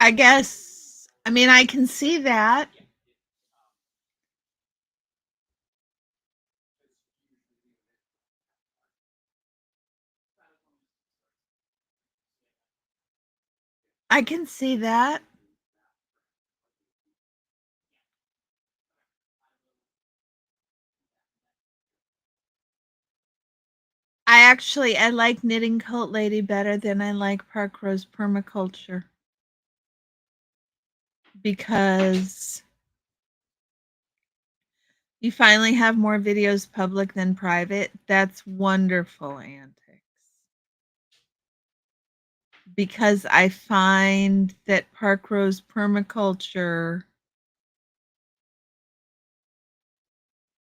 B: I guess, I mean, I can see that. I can see that. I like Knitting Cult Lady better than I like Park Rose Permaculture because you finally have more videos public than private. That's wonderful, Antics. Because I find that Park Rose Permaculture,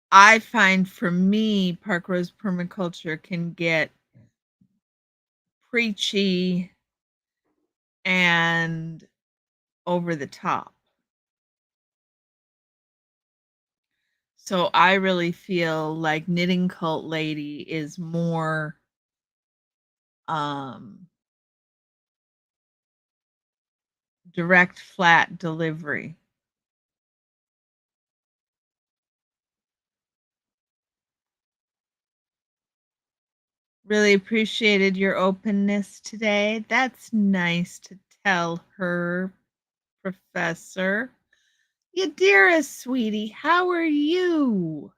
B: I find for me, Park Rose Permaculture can get preachy and over the top. So I really feel like Knitting Cult Lady is more um direct flat delivery. Really appreciated your openness today. That's nice to tell her, Professor. You dearest sweetie, how are you?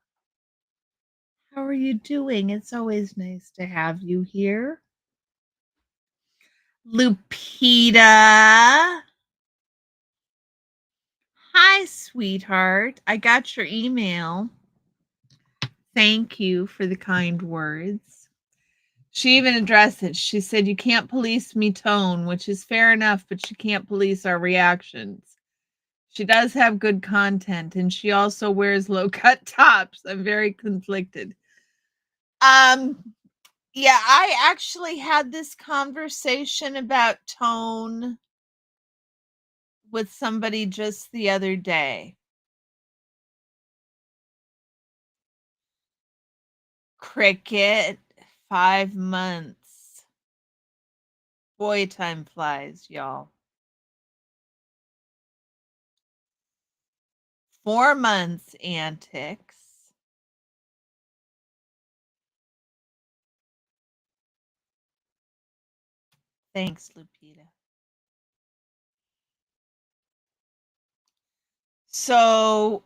B: How are you doing? It's always nice to have you here. Lupita. Hi, sweetheart. I got your email. Thank you for the kind words. She even addressed it. She said, "You can't police me tone," which is fair enough, but she can't police our reactions. She does have good content, and she also wears low-cut tops. I'm very conflicted. Yeah, I actually had this conversation about tone with somebody just the other day. Cricket, 5 months. Boy, time flies, y'all. 4 months, Antics. Thanks, Lupita. So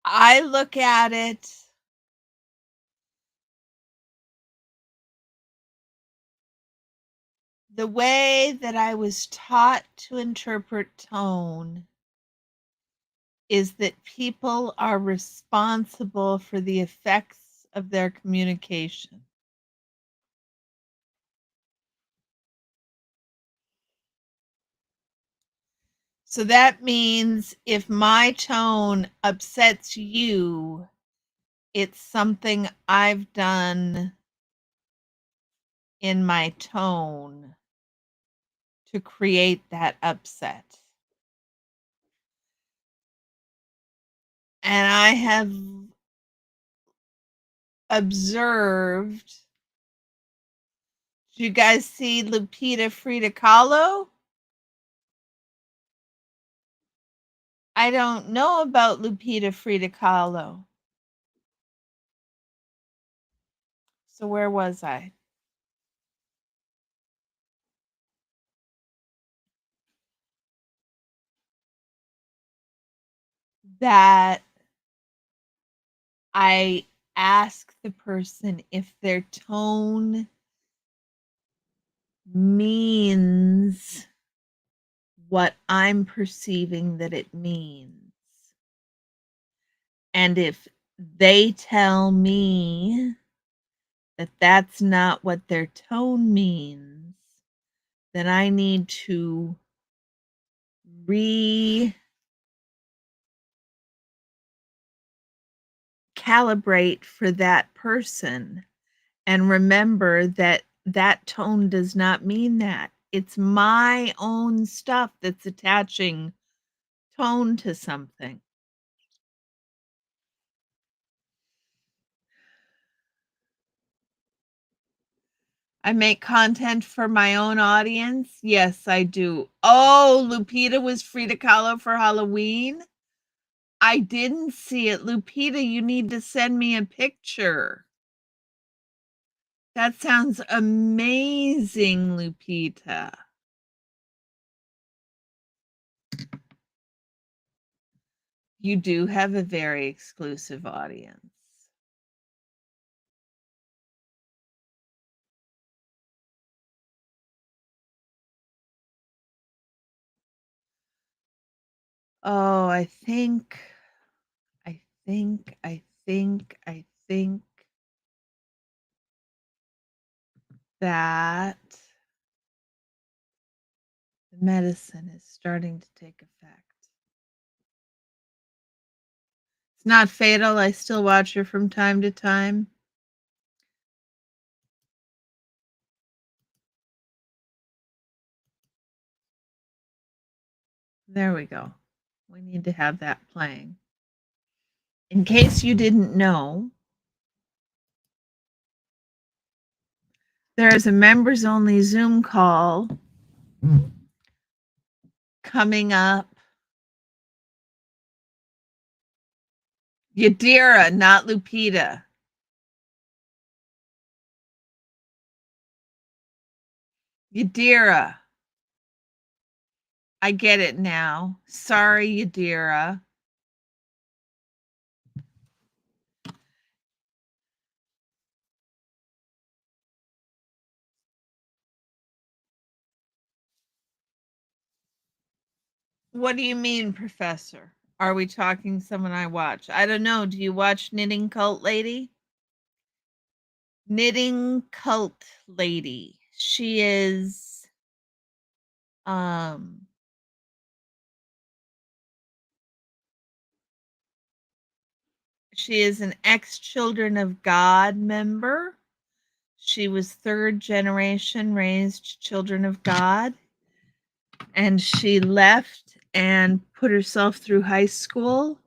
B: I look at it the way that I was taught to interpret tone is that people are responsible for the effects of their communication. So that means if my tone upsets you, it's something I've done in my tone to create that upset. And I have observed. Did you guys see Lupita Frida Kahlo? I don't know about Lupita Frida Kahlo. So where was I? That I ask the person if their tone means what I'm perceiving that it means. And if they tell me that that's not what their tone means, then I need to recalibrate for that person and remember that that tone does not mean that. It's my own stuff that's attaching tone to something. I make content for my own audience. Yes, I do. Oh, Lupita was Frida Kahlo for Halloween. I didn't see it. Lupita, you need to send me a picture. That sounds amazing, Lupita. You do have a very exclusive audience. Oh, I think that the medicine is starting to take effect. It's not fatal. I still watch her from time to time. There we go. We need to have that playing. In case you didn't know, there is a members only Zoom call coming up. Yadira, not Lupita. Yadira. I get it now. Sorry, Yadira. What do you mean, Professor? Are we talking someone I watch? I don't know. Do you watch Knitting Cult Lady? Knitting Cult Lady. She is she is an ex-Children of God member. She was third generation raised Children of God. And she left and put herself through high school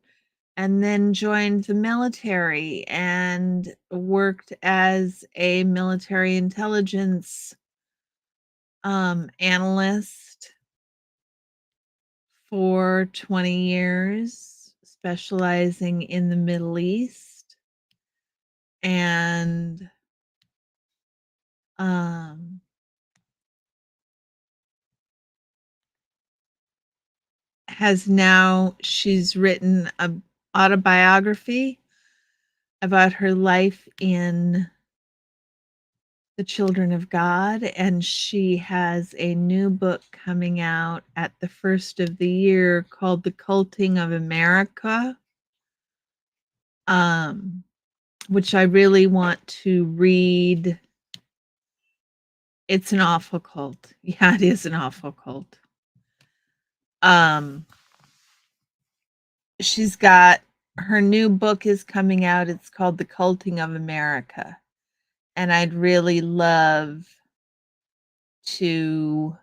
B: and then joined the military and worked as a military intelligence analyst for 20 years, specializing in the Middle East, and she's written an autobiography about her life in the Children of God, and she has a new book coming out at the first of the year called The Culting of America, which I really want to read. It's an awful cult. Yeah, it is an awful cult. She's got her new book is coming out. It's called The Culting of America. And I'd really love to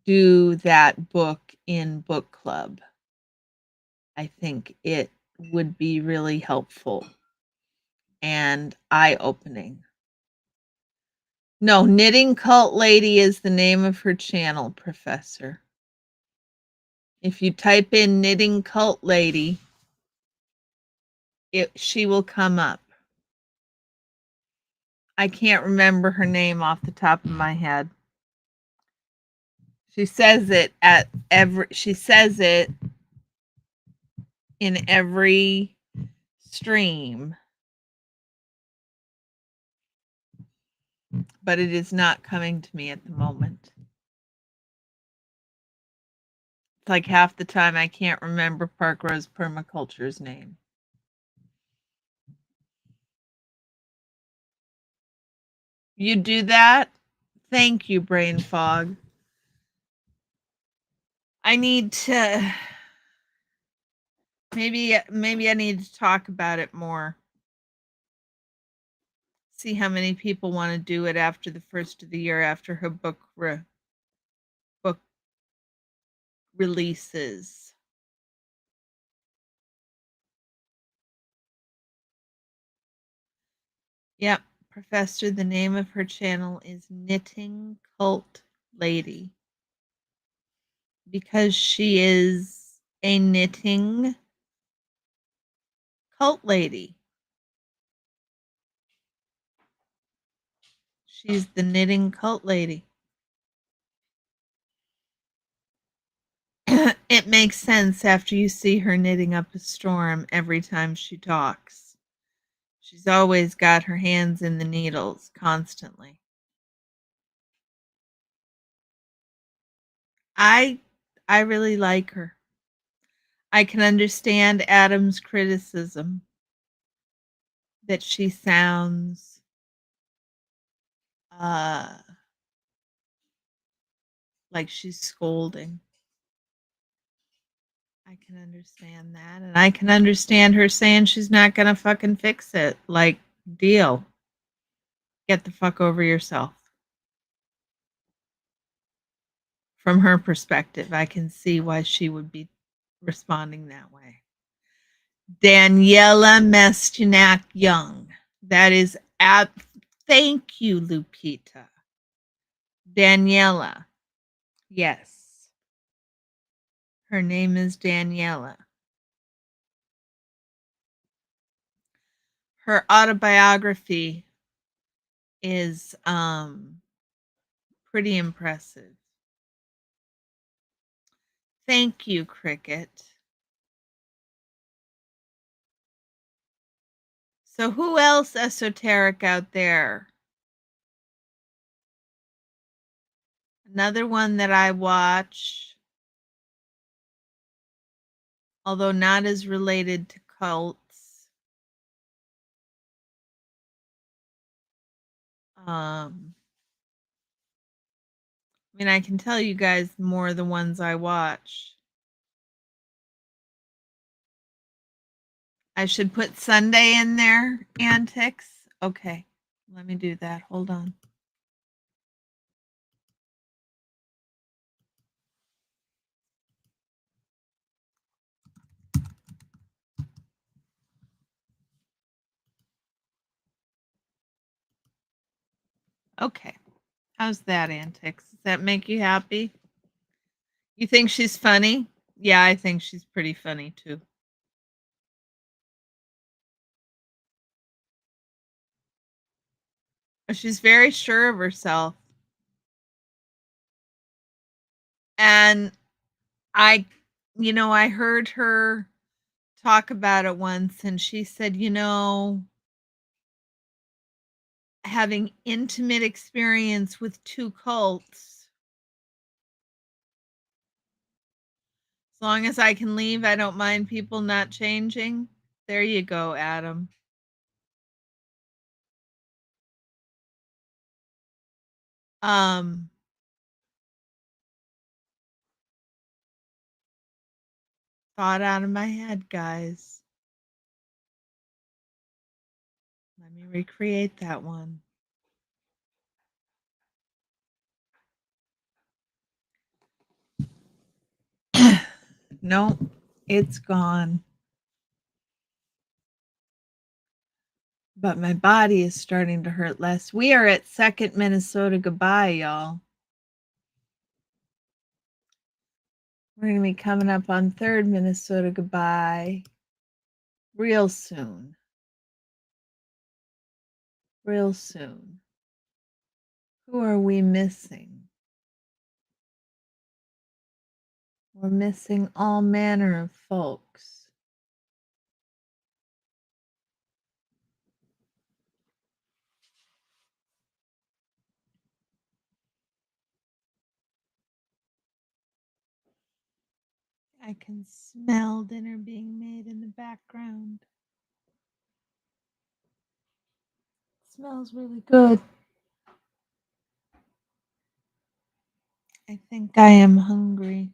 B: do that book in book club. I think it would be really helpful and eye-opening. No, Knitting Cult Lady is the name of her channel, Professor. If you type in Knitting Cult Lady, she will come up. I can't remember her name off the top of my head. She says it in every stream, but it is not coming to me at the moment. It's like half the time I can't remember Park Rose Permaculture's name. You do that? Thank you, Brain Fog. I need to maybe I need to talk about it more. See how many people want to do it after the first of the year, after her book releases. Yep, Professor, the name of her channel is Knitting Cult Lady, because she is a knitting cult lady. She's the knitting cult lady. It makes sense after you see her knitting up a storm every time she talks. She's always got her hands in the needles, constantly. I I really like her. I can understand Adam's criticism that she sounds uh like she's scolding. I can understand that. And I can understand her saying she's not going to fucking fix it. Like, deal. Get the fuck over yourself. From her perspective, I can see why she would be responding that way. Daniela Mestinak Young. That is at. Thank you, Lupita. Daniela. Yes. Her name is Daniela. Her autobiography is pretty impressive. Thank you, Cricket. So who else esoteric out there? Another one that I watch, although not as related to cults. I mean, I can tell you guys more of the ones I watch. I should put Sunday in there, antics. Okay, let me do that. Hold on. Okay. How's that, antics? Does that make you happy? You think she's funny? Yeah, I think she's pretty funny too. She's very sure of herself. And I I heard her talk about it once and she said, having intimate experience with two cults, as long as I can leave, I don't mind people not changing. There you go, Adam. Um Thought out of my head, guys. Let me recreate that one. Nope, it's gone. But my body is starting to hurt less. We are at second Minnesota goodbye, y'all. We're going to be coming up on third Minnesota goodbye real soon. Real soon. Who are we missing? We're missing all manner of folks. I can smell dinner being made in the background. It smells really good. I think I am hungry.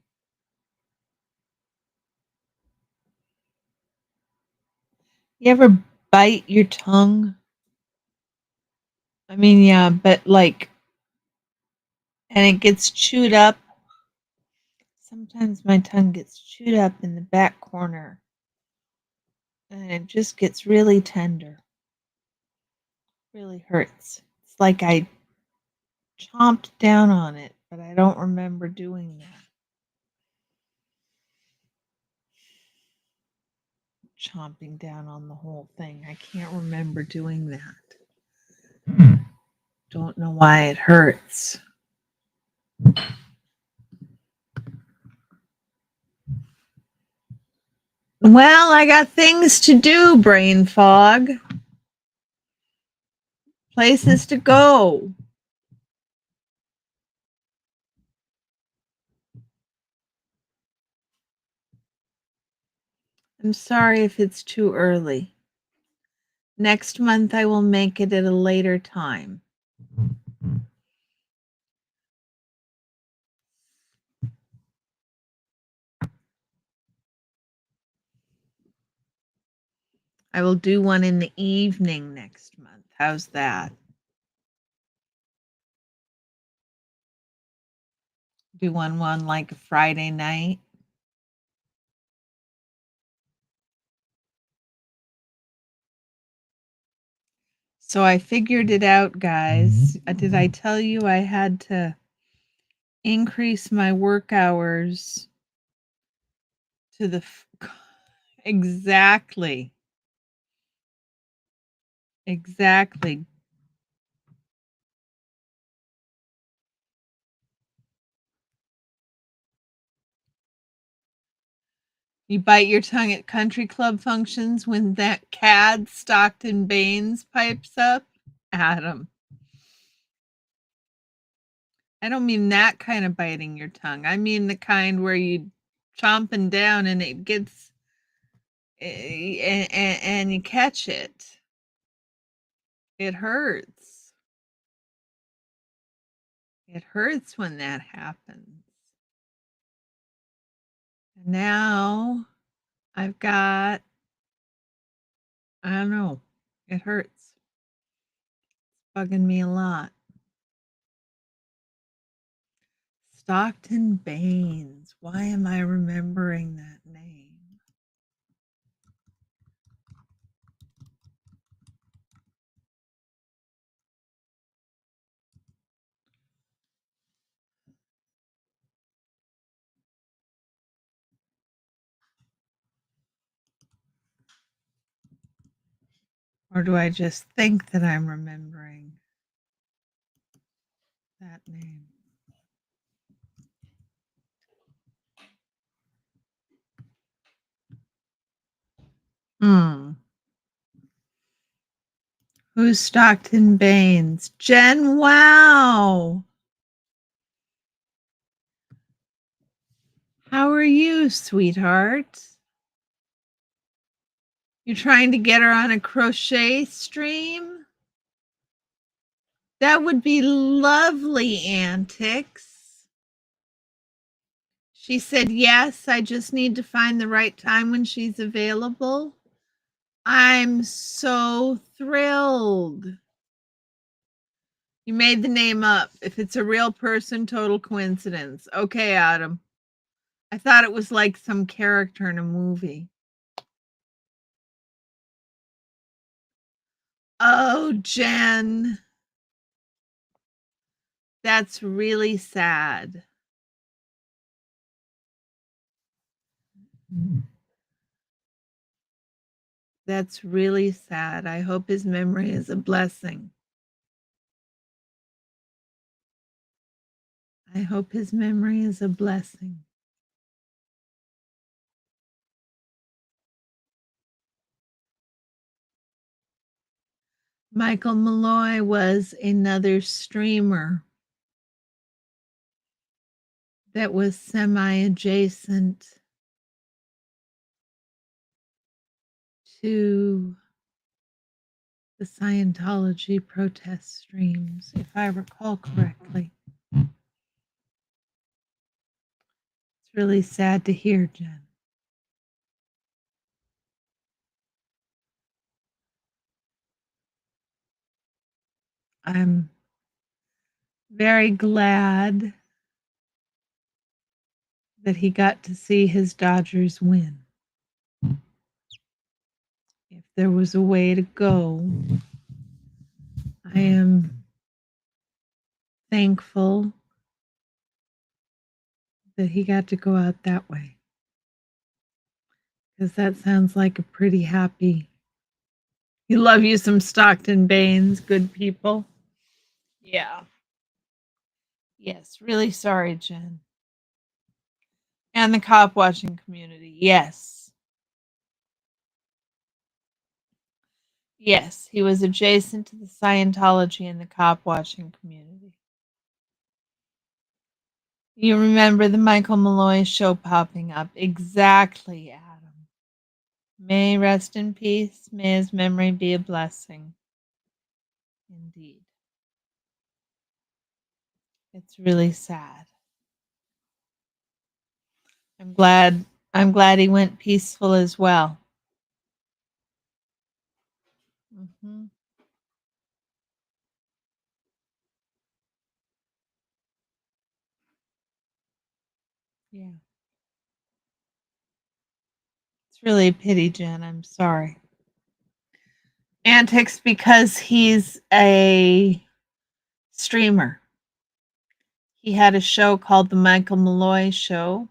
B: You ever bite your tongue? I mean, yeah, but like, and it gets chewed up. Sometimes my tongue gets chewed up in the back corner and it just gets really tender. Really hurts. It's like I chomped down on it, but I don't remember doing that. Chomping down on the whole thing. I can't remember doing that. Don't know why it hurts. Well, I got things to do, brain fog. Places to go. I'm sorry if it's too early. Next month I will make it at a later time. I will do one in the evening next month. How's that? Do one like a Friday night. So I figured it out, guys. Did I tell you I had to increase my work hours to the exactly. You bite your tongue at country club functions when that cad Stockton Baines pipes up? Adam. I don't mean that kind of biting your tongue. I mean the kind where you chomping down and it gets and you catch it. It hurts. It hurts when that happens. And now I've got, I don't know, it hurts. It's bugging me a lot. Stockton Baines. Why am I remembering that name? Or do I just think that I'm remembering that name? Who's Stockton Baines? Jen, wow. How are you, sweetheart? You trying to get her on a crochet stream? That would be lovely, Antics. She said, yes, I just need to find the right time when she's available. I'm so thrilled. You made the name up. If it's a real person, total coincidence. Okay, Adam. I thought it was like some character in a movie. Oh, Jen. That's really sad. That's really sad. I hope his memory is a blessing. I hope his memory is a blessing. Michael Malloy was another streamer that was semi-adjacent to the Scientology protest streams, if I recall correctly. It's really sad to hear, Jen. I'm very glad that he got to see his Dodgers win. If there was a way to go, I am thankful that he got to go out that way. Because that sounds like a pretty happy. You love you some Stockton Baines, good people. Yeah. Yes, really sorry, Jen. And the cop watching community. Yes. Yes, he was adjacent to the Scientology and the cop watching community. You remember the Michael Malloy show popping up. Exactly, Adam. May he rest in peace. May his memory be a blessing. Indeed. It's really sad. I'm glad he went peaceful as well. Mhm. Yeah. It's really a pity, Jen. I'm sorry. Antics because he's a streamer. He had a show called The Michael Malloy Show,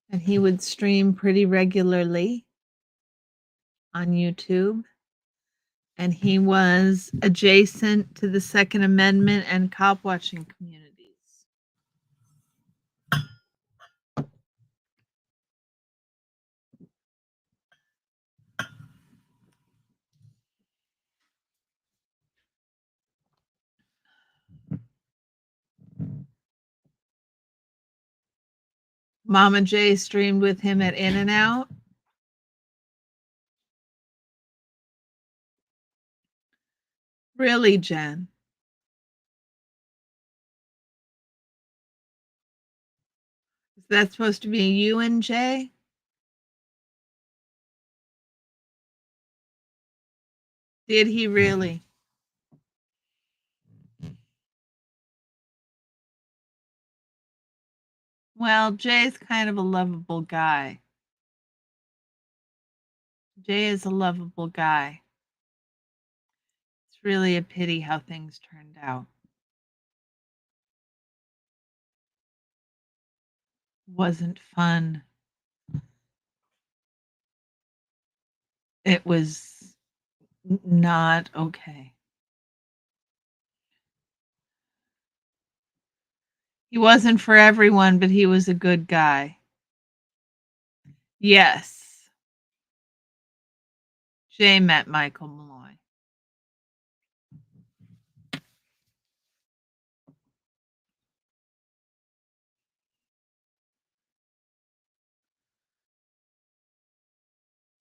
B: and he would stream pretty regularly on YouTube. And he was adjacent to the Second Amendment and cop watching communities. Mama J streamed with him at In and Out. Really, Jen? Is that supposed to be you and Jay? Did he really? Well, Jay's kind of a lovable guy. Jay is a lovable guy. It's really a pity how things turned out. Wasn't fun. It was not okay. He wasn't for everyone, but he was a good guy. Yes. Jay met Michael Malloy.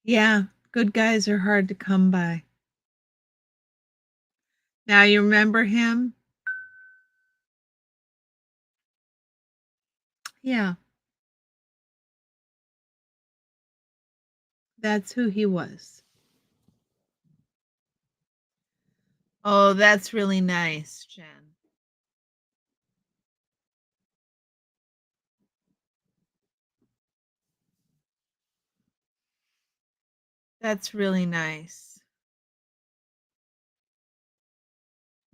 B: Yeah, good guys are hard to come by. Now you remember him? Yeah. That's who he was. Oh, that's really nice, Jen. That's really nice.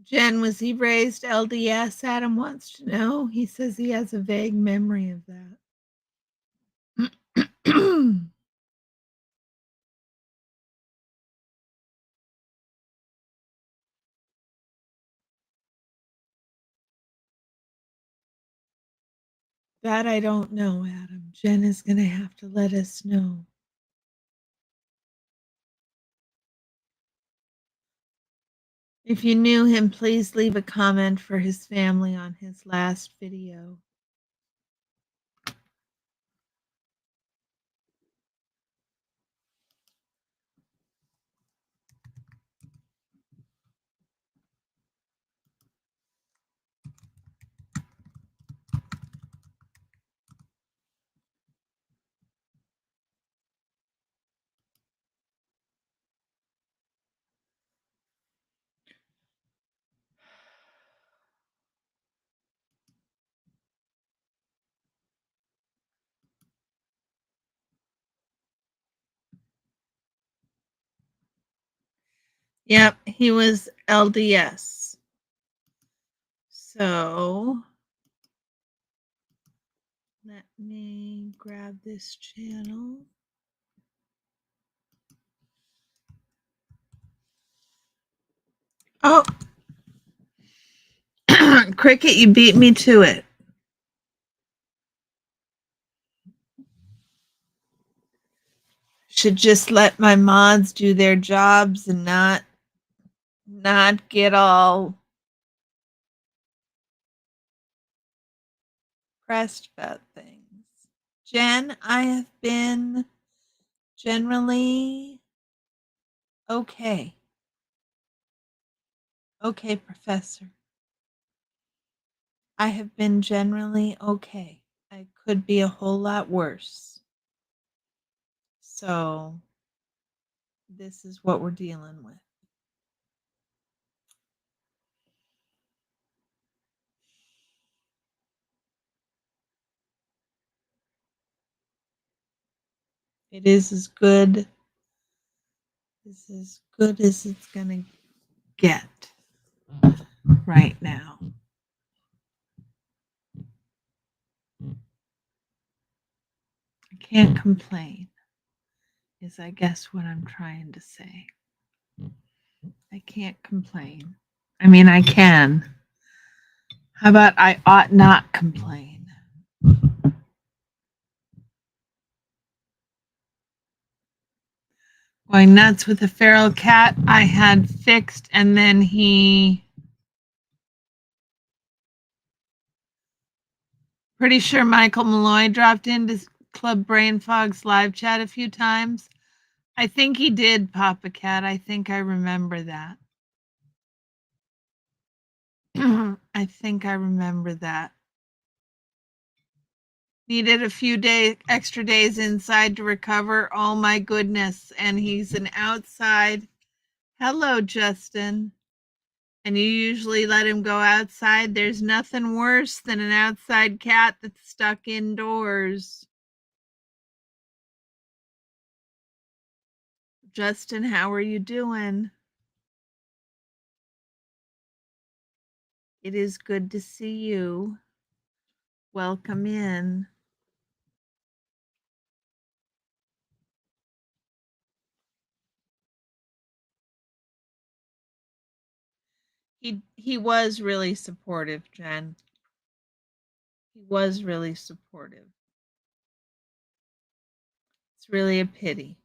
B: Jen, was he raised LDS? Adam wants to know. He says he has a vague memory of that. That I don't know, Adam. Jen is going to have to let us know. If you knew him, please leave a comment for his family on his last video. Yep, he was LDS. So let me grab this channel. Oh, Cricket, you beat me to it. Should just let my mods do their jobs and not get all pressed about things. Jen, I have been generally okay. Okay, Professor. I have been generally okay. I could be a whole lot worse. So this is what we're dealing with. It is as good. It's as good as it's gonna get right now. I can't complain, is I guess what I'm trying to say. I can't complain. I mean, I can. How about I ought not complain? Going nuts with a feral cat I had fixed, and then he. Pretty sure Michael Malloy dropped into Club Brain Fog's live chat a few times. I think he did, Papa Cat. I think I remember that. I think I remember that. Needed a few extra days inside to recover. Oh my goodness. And he's an outside. Hello, Justin. And you usually let him go outside. There's nothing worse than an outside cat that's stuck indoors. Justin, how are you doing? It is good to see you. Welcome in. He was really supportive, Jen. He was really supportive. It's really a pity.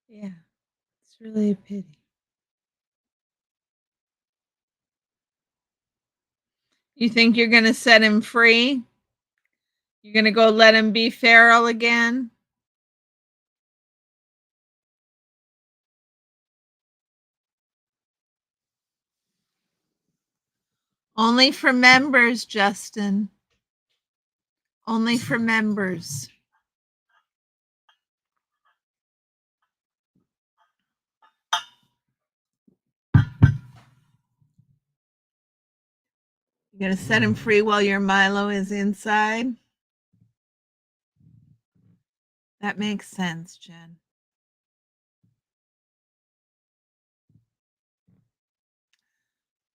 B: Yeah, it's really a pity. You think you're going to set him free? You're going to go let him be feral again? Only for members, Justin. Only for members. You're going to set him free while your Milo is inside? That makes sense, Jen.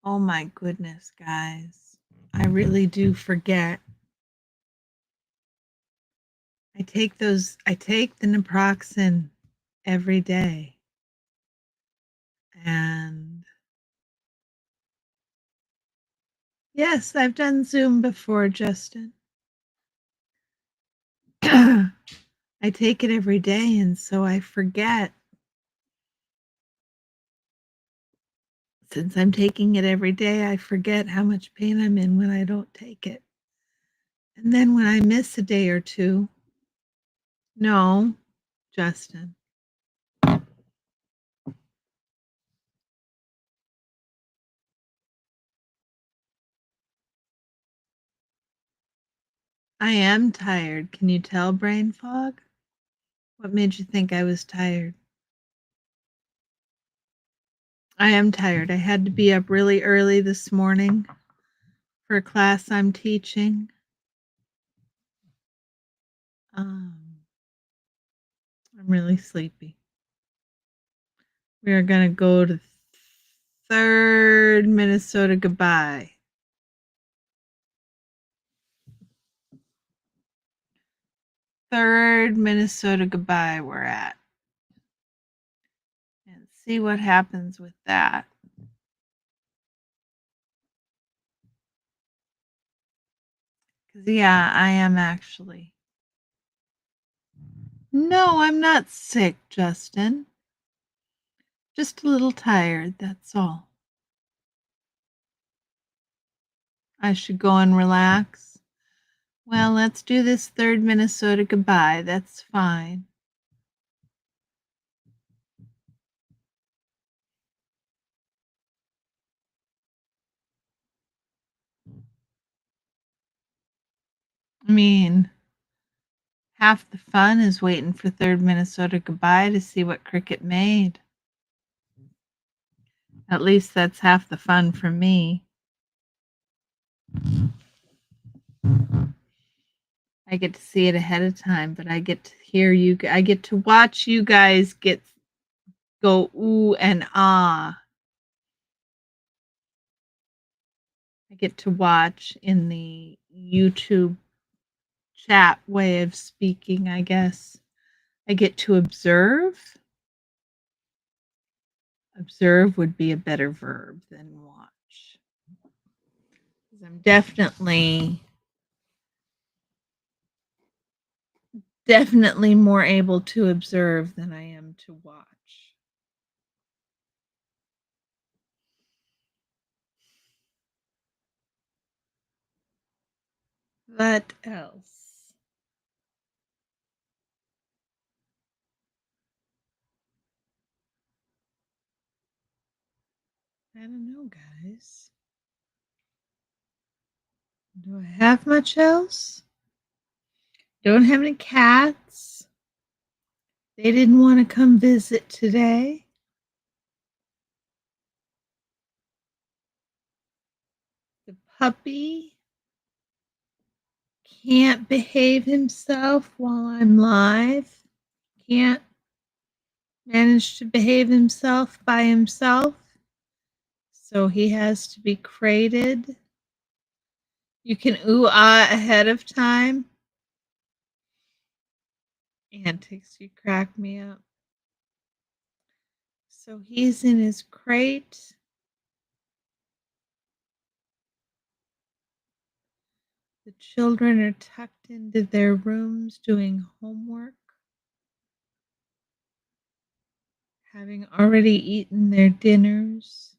B: Oh my goodness, guys. I really do forget. I take the naproxen every day. And yes, I've done Zoom before, Justin. I take it every day, and so I forget. Since I'm taking it every day, I forget how much pain I'm in when I don't take it. And then when I miss a day or two, no, Justin. I am tired. Can you tell, brain fog? What made you think I was tired? I am tired. I had to be up really early this morning for a class I'm teaching. I'm really sleepy. We are going to go to 3rd Minnesota goodbye. third Minnesota goodbye we're at. And see what happens with that. Because, yeah, I am actually. No, I'm not sick, Justin. Just a little tired, that's all. I should go and relax. Well, let's do this third Minnesota goodbye. That's fine. I mean, half the fun is waiting for third Minnesota goodbye to see what Cricket made. At least that's half the fun for me. I get to see it ahead of time, but I get to hear you. I get to watch you guys go ooh and ah. I get to watch in the YouTube chat way of speaking, I guess. I get to observe. Observe would be a better verb than watch. I'm definitely more able to observe than I am to watch. What else? I don't know, guys. Do I have much else? Don't have any cats. They didn't want to come visit today. The puppy can't behave himself while I'm live. Can't manage to behave himself by himself. So he has to be crated. You can ooh-ah ahead of time. Antics, you crack me up. So he's in his crate. The children are tucked into their rooms doing homework, having already eaten their dinners.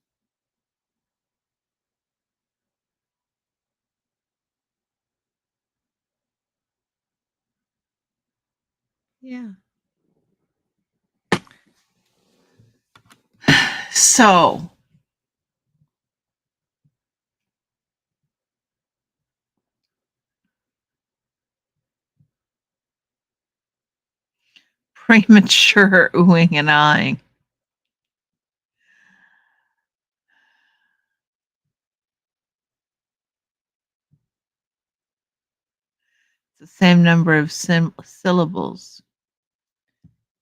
B: Yeah. So, premature oohing and eyeing. It's the same number of syllables.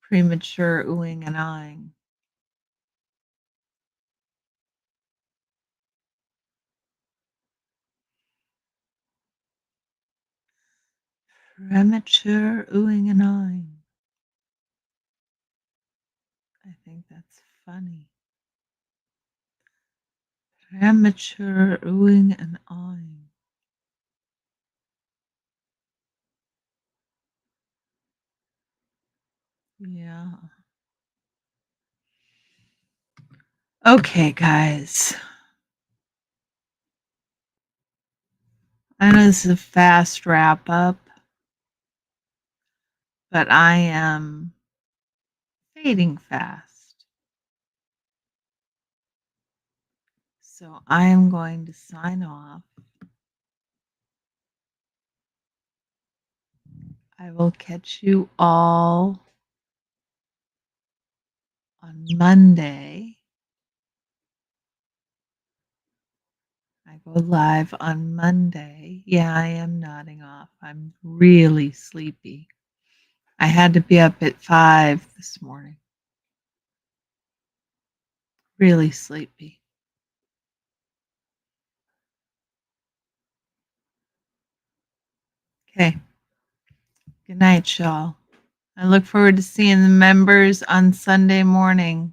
B: Premature oohing and eyeing. Premature oohing and eyeing. I think that's funny. Premature oohing and eyeing. Yeah. Okay, guys. I know this is a fast wrap up, but I am fading fast. So I am going to sign off. I will catch you all on Monday. I go live on Monday. Yeah, I am nodding off. I'm really sleepy. I had to be up at 5 this morning. Really sleepy. Okay. Good night, y'all. I look forward to seeing the members on Sunday morning.